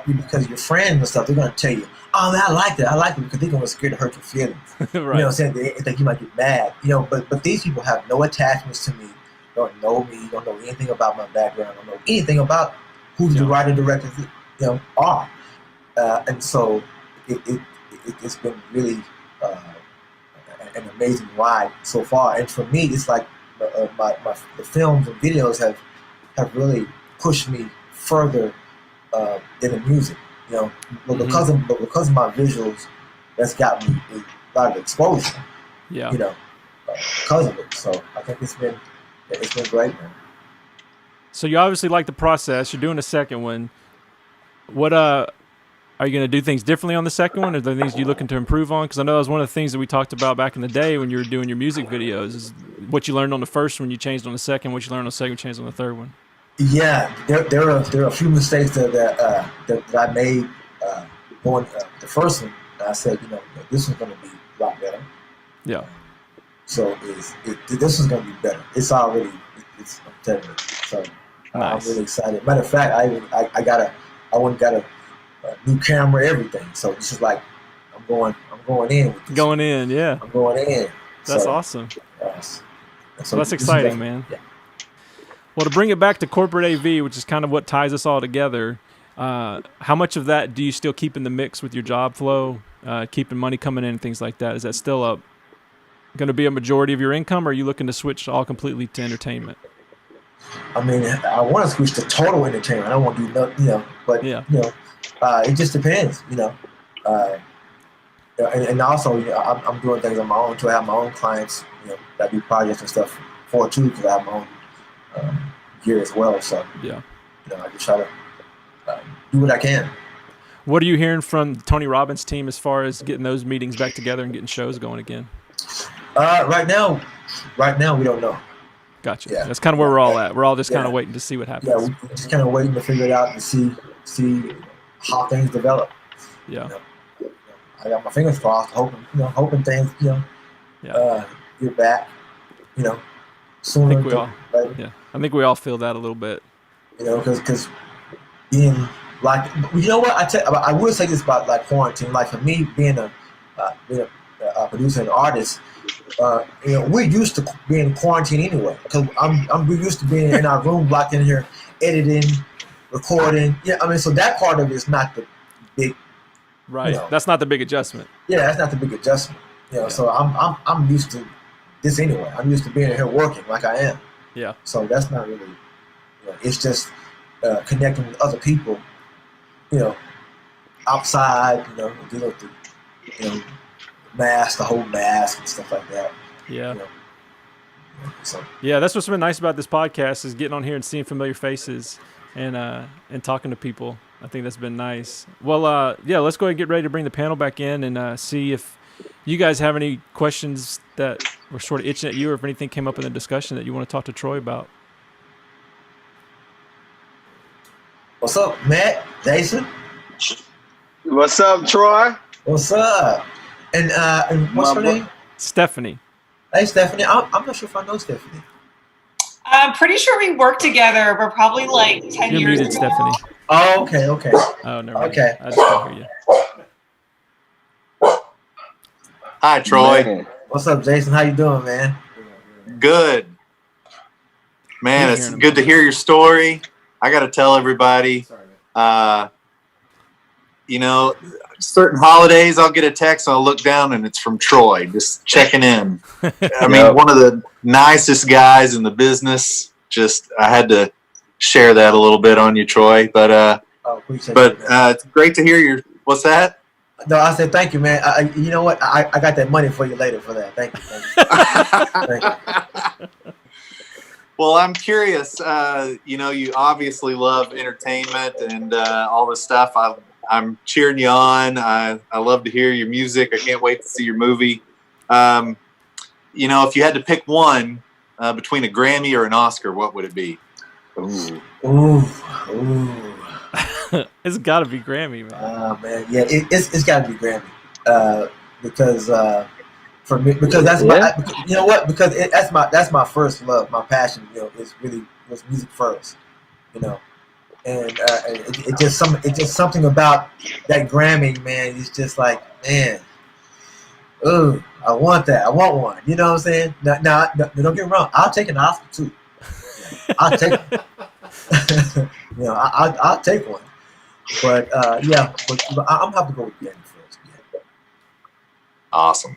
because your friends and stuff, they're gonna tell you, oh man, I like it because they're gonna scared to hurt your feelings. Right. You know what I'm saying? They think you might get mad. But these people have no attachments to me, don't know me, don't know anything about my background, don't know anything about who the writer directors are. And so it's been really an amazing ride so far. And for me, it's the films and videos have really pushed me further in the music, but because of my visuals, that's got me a lot of exposure, because of it. So I think it's been great, man.
So you obviously like the process. You're doing a second one. What are you going to do things differently on the second one? Are there things you're looking to improve on? Because I know that was one of the things that we talked about back in the day when you were doing your music videos. Is what you learned on the first one, you changed on the second. What you learned on the second, you changed on the third one.
Yeah, there are a few mistakes that I made going the first one. I said, this one's going to be a lot better.
Yeah.
So this is going to be better. It's already, I'm telling you. So
Nice.
I'm really excited. Matter of fact, I went and got a new camera, everything. So this is like, I'm going in. With this.
Going in, yeah.
I'm going in.
That's
so,
awesome.
Yes.
So that's exciting, man.
Yeah.
Well, to bring it back to corporate AV, which is kind of what ties us all together, how much of that do you still keep in the mix with your job flow, keeping money coming in and things like that? Is that still going to be a majority of your income, or are you looking to switch all completely to entertainment?
I mean, I want to switch to total entertainment. I don't want to do nothing, but
Yeah.
It just depends, and also, I'm doing things on my own too. I have my own clients, that do projects and stuff for too, because I have my own gear as well. So
yeah,
I just try to do what I can.
What are you hearing from Tony Robbins' team as far as getting those meetings back together and getting shows going again?
Right now we don't know.
Gotcha.
Yeah.
That's kind of where we're all at. We're all just kind of waiting to see what happens.
Yeah, we're just kind of waiting to figure it out and see how things develop.
Yeah.
I got my fingers crossed, hoping things, get back, sooner.
I think we all feel that a little bit.
Because being like, I will say this about like quarantine. Like for me, being a producer and artist, we're used to being quarantined anyway. Because we're used to being in our room, locked in here, editing, recording. Yeah, I mean, so that part of it is not the big.
Right. That's not the big adjustment.
Yeah, that's not the big adjustment. So I'm used to this anyway. I'm used to being here working like I am.
Yeah.
So that's not really. It's just connecting with other people. Outside. Dealing with the mask, the whole mask and stuff like that.
Yeah.
So.
Yeah, that's what's been nice about this podcast is getting on here and seeing familiar faces and talking to people. I think that's been nice. Well, let's go ahead and get ready to bring the panel back in and see if you guys have any questions that were sort of itching at you or if anything came up in the discussion that you want to talk to Troy about.
What's up, Matt? Jason?
What's up, Troy?
What's up? And what's her name?
Stephanie.
Hey, Stephanie. I'm not sure if I know Stephanie.
I'm pretty sure we worked together. We're probably like 10
You're
years
muted,
ago.
Stephanie.
Oh, okay.
Oh, never mind.
Okay.
I just can't hear you.
Hi, Troy.
Man.
What's up, Jason? How you doing, man?
Good. Man, it's good to hear your story. I got to tell everybody, certain holidays I'll get a text and I'll look down and it's from Troy, just checking in. I mean, one of the nicest guys in the business. Just, I had to share that a little bit on you, Troy. But it's great to hear your, what's that?
No, I said thank you, man. You know what? I got that money for you later for that. Thank you. Thank you.
Well, I'm curious. You obviously love entertainment and all this stuff. I'm cheering you on. I love to hear your music. I can't wait to see your movie. If you had to pick one between a Grammy or an Oscar, what would it be?
Ooh.
It's got to be Grammy, man.
Oh man, yeah, it's got to be Grammy because for me, because that's because that's my first love, my passion. Was music first, and it just something about that Grammy, man. It's just like, man, ooh, I want that. I want one. You know what I'm saying? Now, don't get me wrong. I'll take an Oscar too. I'll take one. I'll take one. But I'm happy to go with Grammy first. Yeah.
Awesome.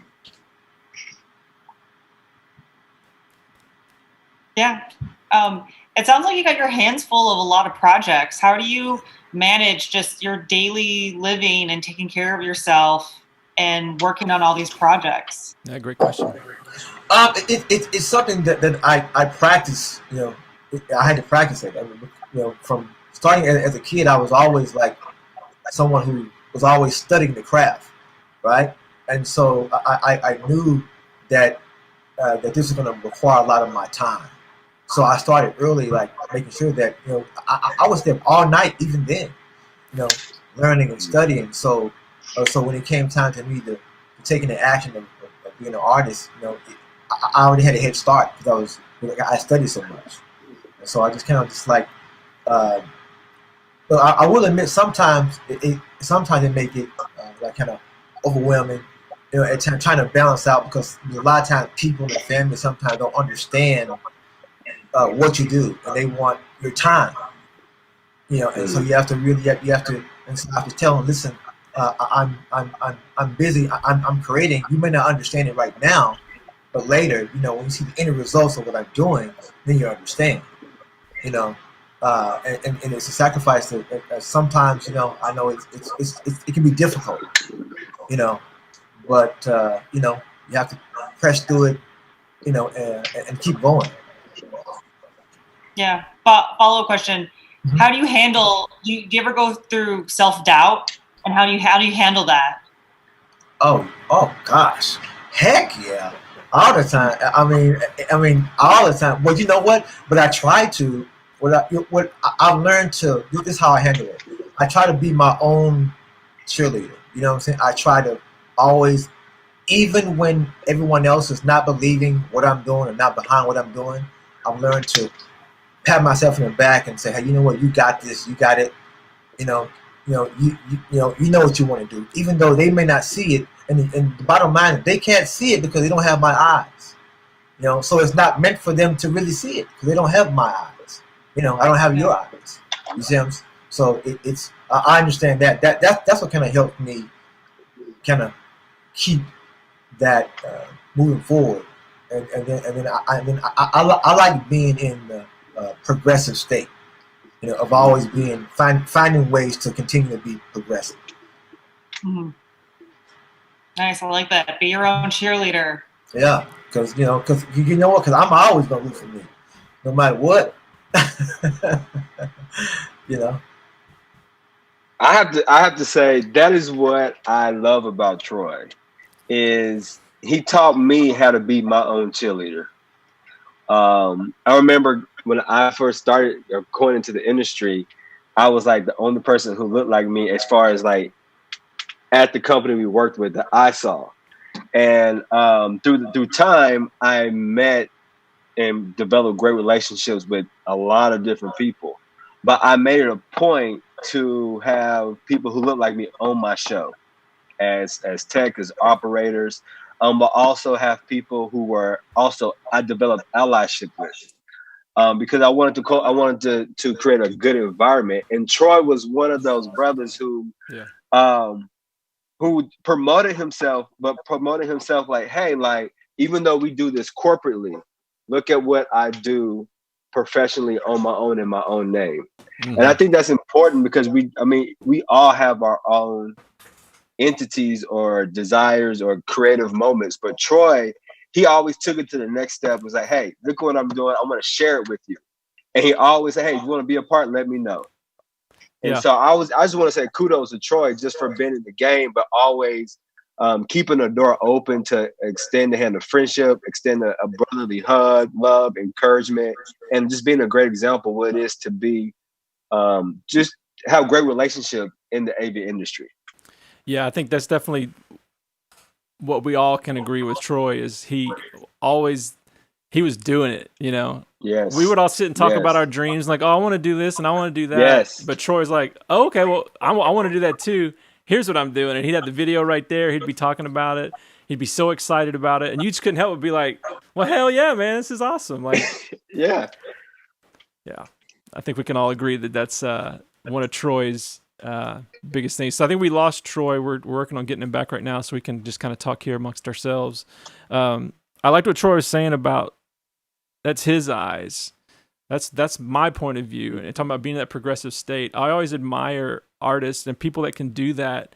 Yeah. It sounds like you got your hands full of a lot of projects. How do you manage just your daily living and taking care of yourself and working on all these projects?
Yeah, great question.
It's something that I practice. I had to practice it. I mean, from starting as a kid, I was always like someone who was always studying the craft, right? And so I knew that this was going to require a lot of my time. So I started early, like making sure that I was there all night, even then, learning and studying. So when it came time to me to taking the action of being an artist, I already had a head start because I studied so much, and so I just kind of just like. But I will admit sometimes sometimes it may get like kind of overwhelming, at trying to balance out because a lot of times people in the family sometimes don't understand what you do and they want your time, and so you have to really you have to and so I have to tell them, listen, I'm busy, I'm creating. You may not understand it right now, but later, when you see the end results of what I'm doing, then you understand, you know. And it's a sacrifice that sometimes, I know it can be difficult, you know, but you have to press through it, and keep going.
Yeah. Follow-up question.
Mm-hmm.
How do you handle, do you ever go through self-doubt, and how do you handle that?
Oh gosh, heck yeah, all the time. I mean, all the time. Well, you know what? But I try to. What I've learned to. This is how I handle it. I try to be my own cheerleader. You know what I'm saying? I try to always, even when everyone else is not believing what I'm doing or not behind what I'm doing, I've learned to pat myself in the back and say, hey, you know what? You got this. You got it. You know, you know what you want to do, even though they may not see it. And the bottom line is they can't see it because they don't have my eyes. So it's not meant for them to really see it because they don't have my eyes. I don't have your eyes. You see what I'm saying? So it's I understand that. That's what kind of helped me kind of keep that moving forward. And then I like being in the progressive state. Of always being finding ways to continue to be progressive.
Mm-hmm. Nice, I like that. Be your own cheerleader.
Yeah, because you know what? Because I'm always gonna root for me, no matter what.
I have to say that is what I love about Troy, is he taught me how to be my own cheerleader. I remember when I first started going into the industry, I was like the only person who looked like me as far as like at the company we worked with that I saw. And through time, I met and developed great relationships with a lot of different people. But I made it a point to have people who look like me on my show as tech, as operators, but also have people who were also I developed allyship with. Because I wanted to create a good environment, and Troy was one of those brothers who promoted himself like, hey, like even though we do this corporately, look at what I do professionally on my own in my own name. Mm-hmm. And I think that's important because we all have our own entities or desires or creative moments, but Troy, he always took it to the next step, was like, hey, look what I'm doing. I'm going to share it with you. And he always said, hey, if you want to be a part, let me know. And so I just want to say kudos to Troy just for being in the game, but always keeping the door open to extend the hand of friendship, extend a brotherly hug, love, encouragement, and just being a great example of what it is to be just have a great relationship in the AV industry.
Yeah, I think that's definitely what we all can agree with Troy is he was doing it, Yes. We would all sit and talk about our dreams, like, oh, I want to do this and I want to do that. Yes. But Troy's like, oh, okay, well, I want to do that too. Here's what I'm doing. And he'd have the video right there. He'd be talking about it. He'd be so excited about it. And you just couldn't help but be like, well, hell yeah, man, this is awesome. Like,
yeah.
I think we can all agree that that's one of Troy's biggest things. So I think we lost Troy. We're working on getting him back right now so we can just kind of talk here amongst ourselves. I liked what Troy was saying about that's his eyes. That's my point of view. And talking about being in that progressive state, I always admire artists and people that can do that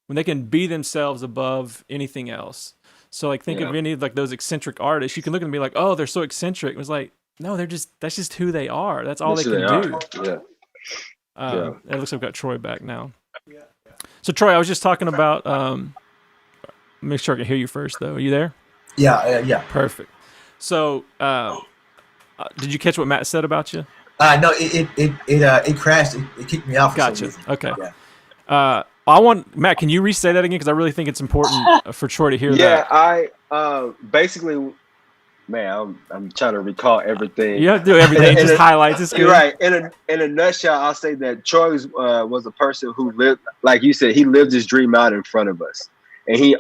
when they can be themselves above anything else. So like think of any of like those eccentric artists. You can look at them and be like, oh, they're so eccentric. It was like, no, that's just who they are. That's all they can do.
Yeah.
It looks like we've got Troy back now. Yeah. So Troy, I was just talking about make sure I can hear you first though. Are you there?
Yeah.
Perfect. So did you catch what Matt said about you?
No, it crashed. It kicked me out.
Gotcha. Okay. Yeah. Matt, can you re-say that again? Because I really think it's important for Troy to hear that.
Yeah, I basically Man, I'm trying to recall everything.
You have to do everything, just highlights. It's
You're
good.
right. In a nutshell, I'll say that Troy was a person who lived, like you said, he lived his dream out in front of us, and he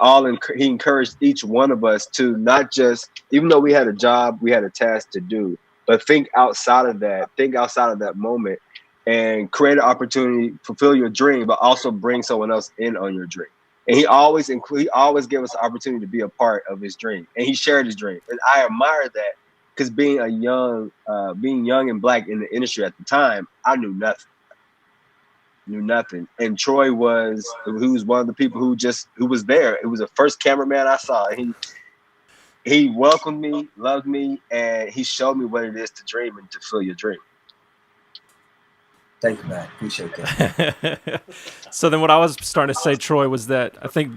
encouraged each one of us to not just, even though we had a job, we had a task to do, but think outside of that moment, and create an opportunity, fulfill your dream, but also bring someone else in on your dream. And he always gave us the opportunity to be a part of his dream, and he shared his dream, and I admire that. Because being young and black in the industry at the time, I knew nothing. And Troy was one of the people who was there. It was the first cameraman I saw. He welcomed me, loved me, and he showed me what it is to dream and to fulfill your dream.
Thank you, man. Appreciate that.
So then what I was starting to say, Troy, was that I think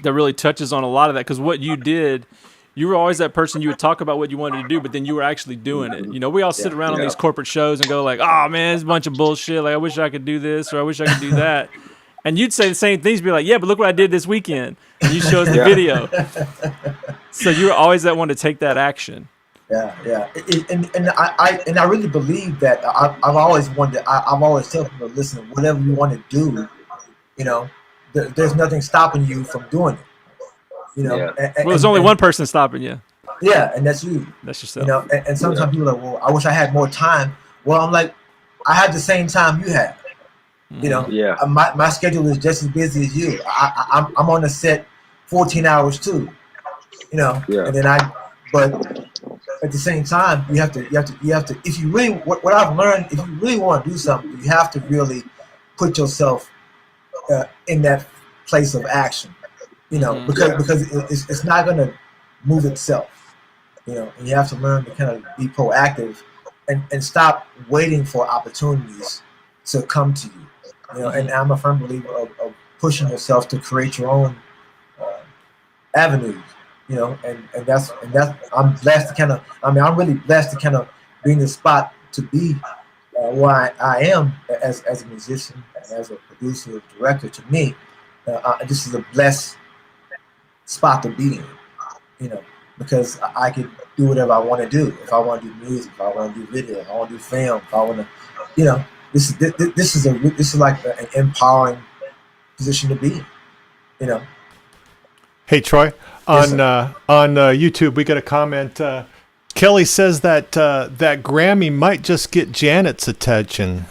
that really touches on a lot of that, because what you did, you were always that person, you would talk about what you wanted to do, but then you were actually doing it. You know, we all sit around on these corporate shows and go like, oh man, it's a bunch of bullshit. Like, I wish I could do this, or I wish I could do that. And you'd say the same things, be like, yeah, but look what I did this weekend. And you show us the video. So you were always that one to take that action.
Yeah. And I really believe that I've always wanted. I've always told people, listen, whatever you want to do, you know, there's nothing stopping you from doing it. You know,
well, there's only one person stopping you.
Yeah, and that's you.
That's yourself.
You know, and sometimes people are like, well, I wish I had more time. Well, I'm like, I had the same time you had. You know, my schedule is just as busy as you. I'm on the set 14 hours too. You know, and then but at the same time, you have to. If you really, what I've learned, if you really want to do something, you have to really put yourself in that place of action. You know, because it's not going to move itself. You know, and you have to learn to kind of be proactive and stop waiting for opportunities to come to you. You know, and I'm a firm believer of pushing yourself to create your own avenues. You know, and that's I'm blessed to kind of. I mean, I'm really blessed to kind of be in the spot to be where I am as a musician, as a producer, director. To me, this is a blessed spot to be in, you know, because I can do whatever I want to do. If I want to do music, if I want to do video, if I want to do film, if I want to, you know, this is like an empowering position to be in, you know.
Hey Troy, on YouTube we got a comment. Kelly says that that Grammy might just get Janet's attention.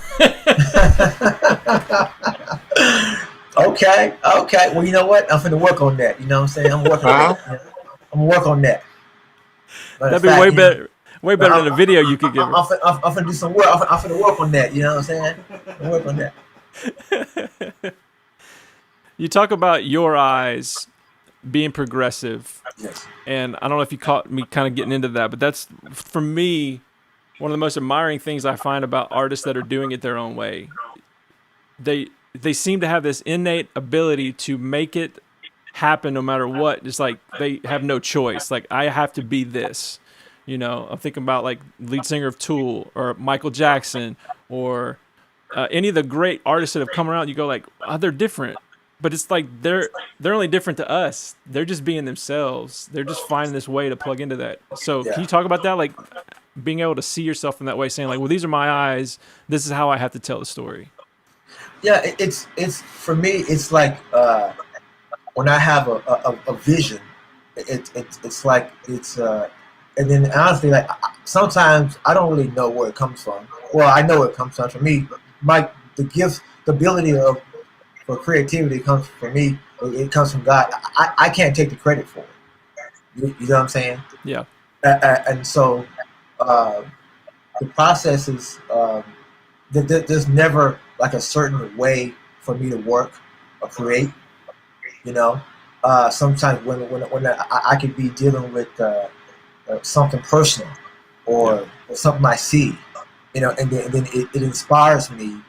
Okay. Well, you know what? I'm finna work on that. You know what I'm saying? I'm working on that. I'm gonna work on that.
That'd be way better than a video you could give her.
I'm finna do some work. I'm finna work on that. You know what I'm saying? I'm work on that.
You talk about your eyes being progressive.
Yes.
And I don't know if you caught me kind of getting into that, but that's, for me, one of the most admiring things I find about artists that are doing it their own way. They seem to have this innate ability to make it happen no matter what. It's like they have no choice. Like, I have to be this. You know, I'm thinking about like lead singer of Tool or Michael Jackson or any of the great artists that have come around. You go like, oh, they're different. But it's like they're only different to us. They're just being themselves. They're just finding this way to plug into that. So can you talk about that? Like being able to see yourself in that way, saying like, well, these are my eyes. This is how I have to tell the story.
Yeah, it's for me. It's like when I have a vision, it's like it's and then honestly, like sometimes I don't really know where it comes from. Well, I know where it comes from. For me, the gift, the ability for creativity comes from me. It comes from God. I can't take the credit for it. You know what I'm saying?
Yeah.
And so the process is there's never like a certain way for me to work or create. You know, sometimes when I could be dealing with something personal or something I see, you know, and then it inspires me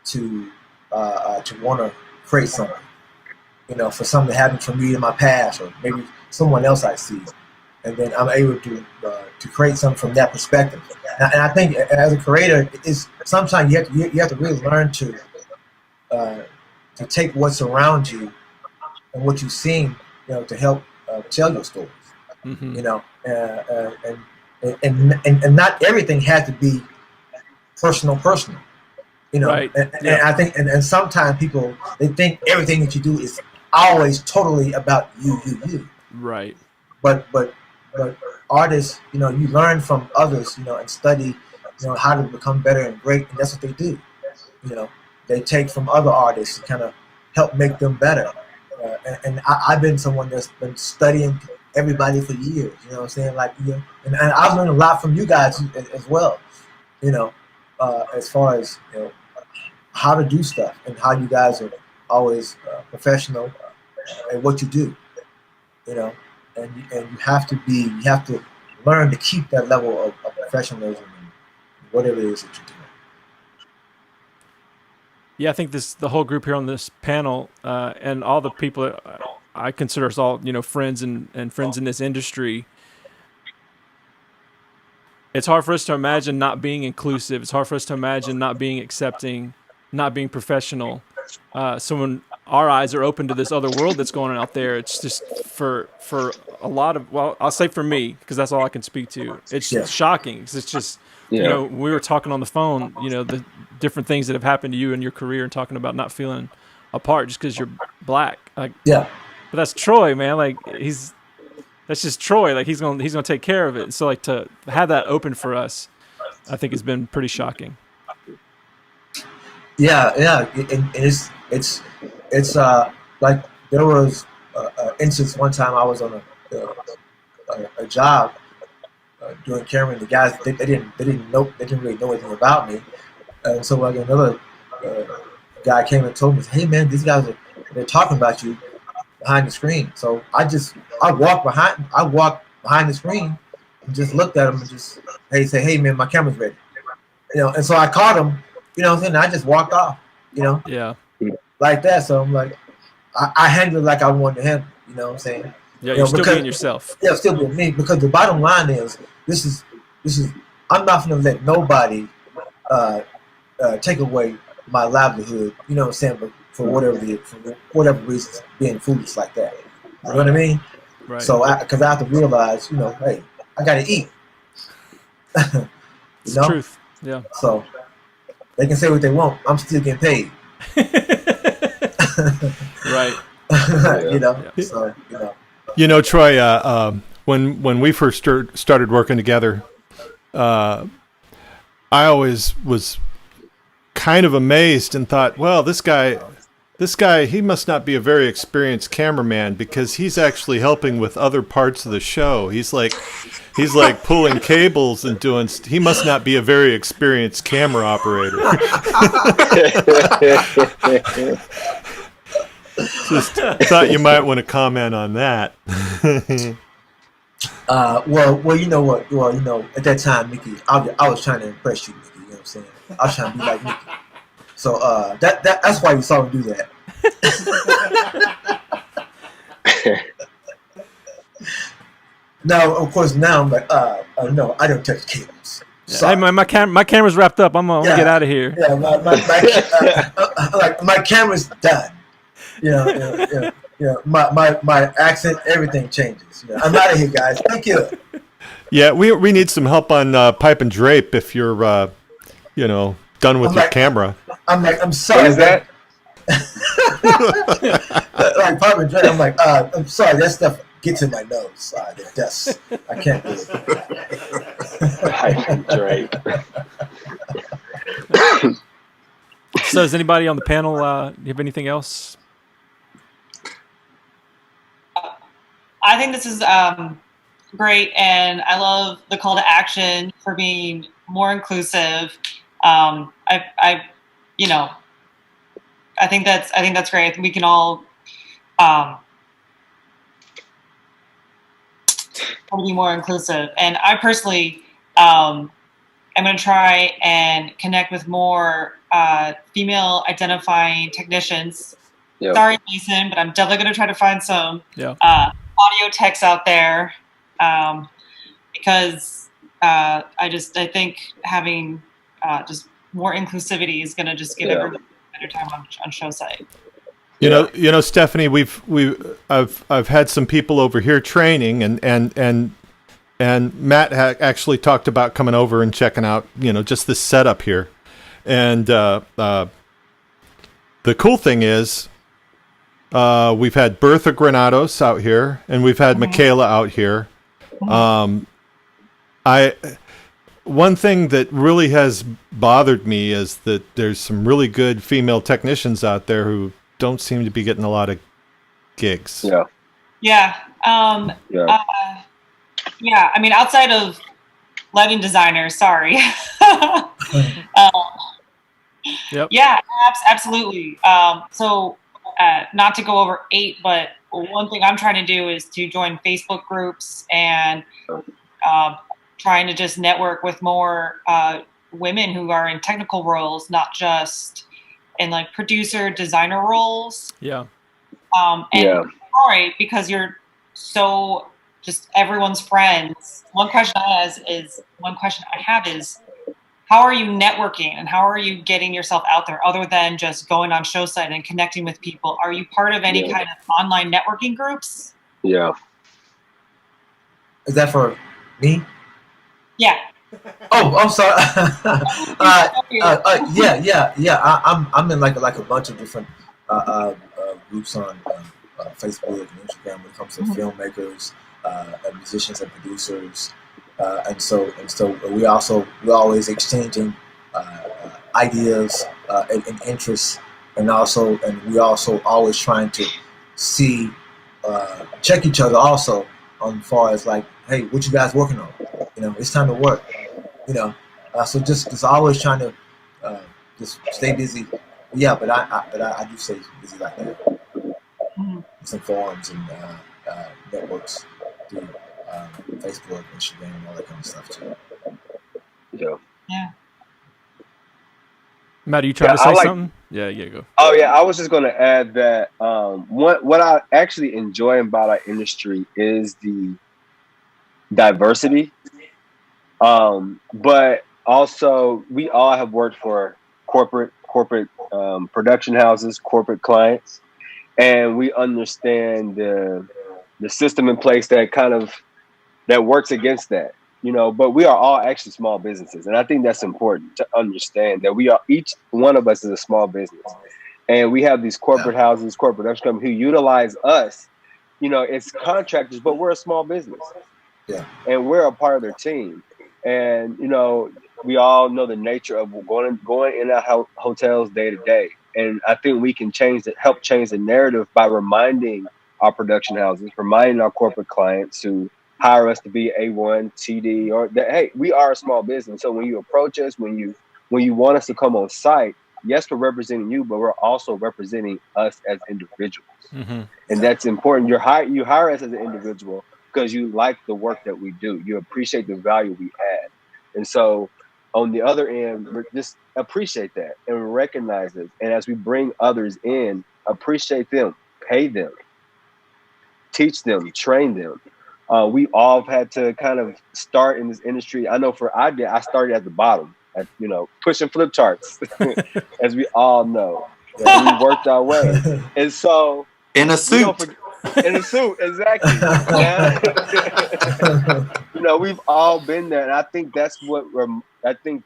to want to create something, you know, for something that happened for me in my past or maybe someone else I see, and then I'm able to create something from that perspective. And I think as a creator, it's sometimes you have to really learn to take what's around you and what you've seen, you know, to help tell your stories.
Mm-hmm.
You know, and not everything has to be personal. You know,
Right.
and
Yeah.
I think, and sometimes people they think everything that you do is always totally about you.
Right.
But artists, you know, you learn from others, you know, and study, you know, how to become better and great, and that's what they do. You know, they take from other artists to kind of help make them better. And I've been someone that's been studying everybody for years. You know what I'm saying? Like, you know, and I've learned a lot from you guys as well. You know, as far as, you know, how to do stuff and how you guys are always professional at what you do. You know, and you have to learn to keep that level of professionalism in whatever it is that you're doing.
Yeah, I think the whole group here on this panel, and all the people that I consider us all, you know, friends and friends in this industry. It's hard for us to imagine not being inclusive. It's hard for us to imagine not being accepting, not being professional. So when our eyes are open to this other world that's going on out there, it's just for a lot of, well, I'll say for me, because that's all I can speak to. It's
Yeah.
shocking. 'Cause it's just, you know, we were talking on the phone, you know, the different things that have happened to you in your career and talking about not feeling apart just because you're black. Like,
Yeah.
but that's Troy, man. Like that's just Troy. Like he's gonna take care of it. And so like to have that open for us, I think has been pretty shocking.
Yeah, and it's like there was an instance one time I was on a job doing camera, and the guys they didn't really know anything about me, and so like another guy came and told me, "Hey man, these guys they're talking about you behind the screen." So I walked behind the screen and just looked at him and just hey man, my camera's ready, you know, and so I caught him. You know what I'm saying? I just walked off, you know,
Yeah.
like that. So I'm like, I handled it like I wanted to handle it, you know what I'm saying?
Yeah,
You
you're
know,
still
because-
being yourself.
Yeah, still being me, because the bottom line is, this is, I'm not going to let nobody take away my livelihood, you know what I'm saying, but for whatever reasons, being foolish like that. You know what I mean?
Right.
So, because I have to realize, you know, hey, I got to eat.
It's the truth. Yeah.
So, they can say what they want. I'm still getting paid.
Right.
You know, so, you know.
You know, Troy, when we first started working together, I always was kind of amazed and thought, well, this guy, he must not be a very experienced cameraman, because he's actually helping with other parts of the show. He's like pulling cables and doing. He must not be a very experienced camera operator. Just thought you might want to comment on that.
Well, you know what? Well, you know, at that time, Mickey, I was trying to impress you, Mickey. You know what I'm saying? I was trying to be like Mickey. So that's why you saw me do that. Now, of course, now I'm like, no, I don't touch cables.
Hey, my camera's wrapped up. I'm gonna get out of here.
Yeah, my camera's done. Yeah. My accent, everything changes. You know, I'm out of here, guys. Thank you.
Yeah, we need some help on pipe and drape if you're, you know, done with your camera.
I'm sorry.
What is that?
Like pipe and drape. I'm like, I'm sorry. That stuff gets in my nose. The dust. I can't do it.
Pipe and drape.
So, does anybody on the panel you have anything else?
I think this is great, and I love the call to action for being more inclusive. I think that's great. I think we can all be more inclusive. And I personally am going to try and connect with more female identifying technicians.
Yep.
Sorry, Mason, but I'm definitely going to try to find some audio techs out there, because I think having just more inclusivity is going to just give everyone a better time on show site.
You know, Stephanie, I've had some people over here training, and and Matt actually talked about coming over and checking out, just this setup here. And the cool thing is, we've had Bertha Granados out here, and we've had Michaela out here. One thing that really has bothered me is that there's some really good female technicians out there who don't seem to be getting a lot of gigs.
Yeah.
Yeah. Yeah. I mean, outside of lighting designers, sorry.
Yep.
Yeah, absolutely. So not to go over 8, but one thing I'm trying to do is to join Facebook groups and trying to just network with more women who are in technical roles, not just in like producer designer roles.
Yeah.
All right, because you're so just everyone's friends. One question I have is how are you networking and how are you getting yourself out there other than just going on show site and connecting with people? Are you part of any kind of online networking groups?
Yeah.
Is that for me?
Yeah.
Oh, I'm sorry. Yeah. I'm in like a bunch of different groups on Facebook and Instagram when it comes to filmmakers, musicians and producers, and so we're always exchanging ideas and interests, and we also always trying to see check each other also on far as like, hey, what you guys working on? It's time to work. So just always trying to just stay busy. Yeah, but I do stay busy like that. Some forums and networks through Facebook, Instagram, and all that kind of stuff too.
Yeah.
Matt, are you trying to say something? Yeah, go.
Oh yeah, I was just going to add that what I actually enjoy about our industry is the diversity. But also we all have worked for corporate production houses, corporate clients, and we understand the system in place that works against that, but we are all actually small businesses. And I think that's important to understand that each one of us is a small business, and we have these corporate houses, corporate production companies who utilize us, it's contractors, but we're a small business.
Yeah.
And we're a part of their team. And, we all know the nature of going in and out hotels day to day. And I think we can help change the narrative by reminding our production houses, reminding our corporate clients who hire us to be A1, TD, or that, hey, we are a small business. So when you approach us, when you want us to come on site, yes, we're representing you, but we're also representing us as individuals.
Mm-hmm.
And that's important. You hire us as an individual because you like the work that we do. You appreciate the value we add. And so on the other end, just appreciate that and recognize it. And as we bring others in, appreciate them, pay them, teach them, train them. We all have had to kind of start in this industry. I know I started at the bottom, pushing flip charts, as we all know. And we worked our way. And so
in a suit.
In a suit, exactly. We've all been there, and I think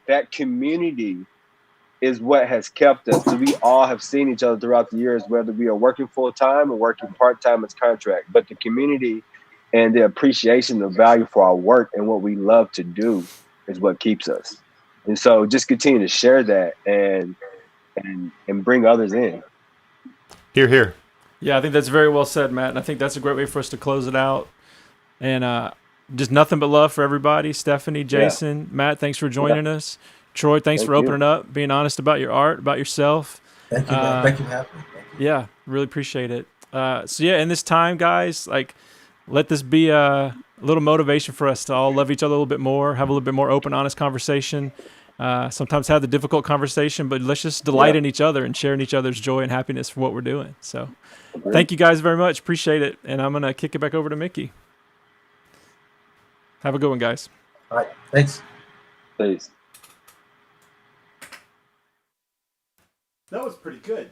that community is what has kept us. So we all have seen each other throughout the years, whether we are working full time or working part time as contract. But the community and the appreciation, the value for our work and what we love to do is what keeps us. And so just continue to share that and bring others in.
Hear, hear.
Yeah, I think that's very well said, Matt. And I think that's a great way for us to close it out. And just nothing but love for everybody. Stephanie, Jason, Matt, thanks for joining us. Troy, thanks for opening up, being honest about your art, about yourself.
Thank you, man. Thank you for having me.
Yeah, really appreciate it. In this time, guys, let this be a little motivation for us to all love each other a little bit more, have a little bit more open, honest conversation. Sometimes have the difficult conversation, but let's just delight in each other and share in each other's joy and happiness for what we're doing. So thank you guys very much. Appreciate it. And I'm going to kick it back over to Mickey. Have a good one, guys.
All right. Thanks.
Thanks.
That was pretty good.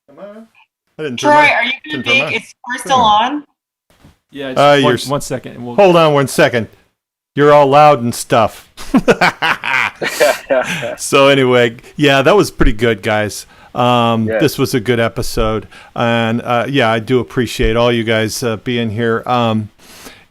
Am I on? I didn't
Troy, are you going to make we're still on?
Yeah, just one second.
Hold on 1 second. You're all loud and stuff. So anyway, yeah, that was pretty good, guys.
Yes.
This was a good episode, and yeah, I do appreciate all you guys being here.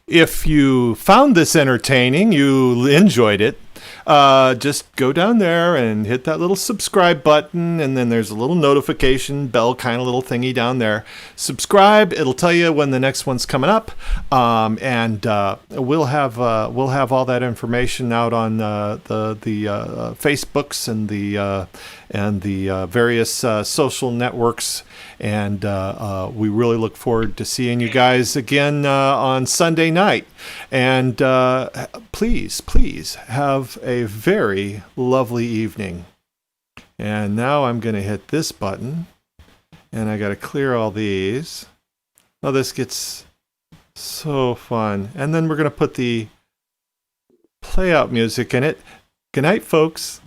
If you found this entertaining, you enjoyed it, just go down there and hit that little subscribe button, and then there's a little notification bell kind of little thingy down there. Subscribe, it'll tell you when the next one's coming up, and we'll have all that information out on the Facebooks and the various social networks. And we really look forward to seeing you guys again on Sunday night. And please have a very lovely evening. And now I'm going to hit this button. And I got to clear all these. Oh, this gets so fun. And then we're going to put the play out music in it. Good night, folks.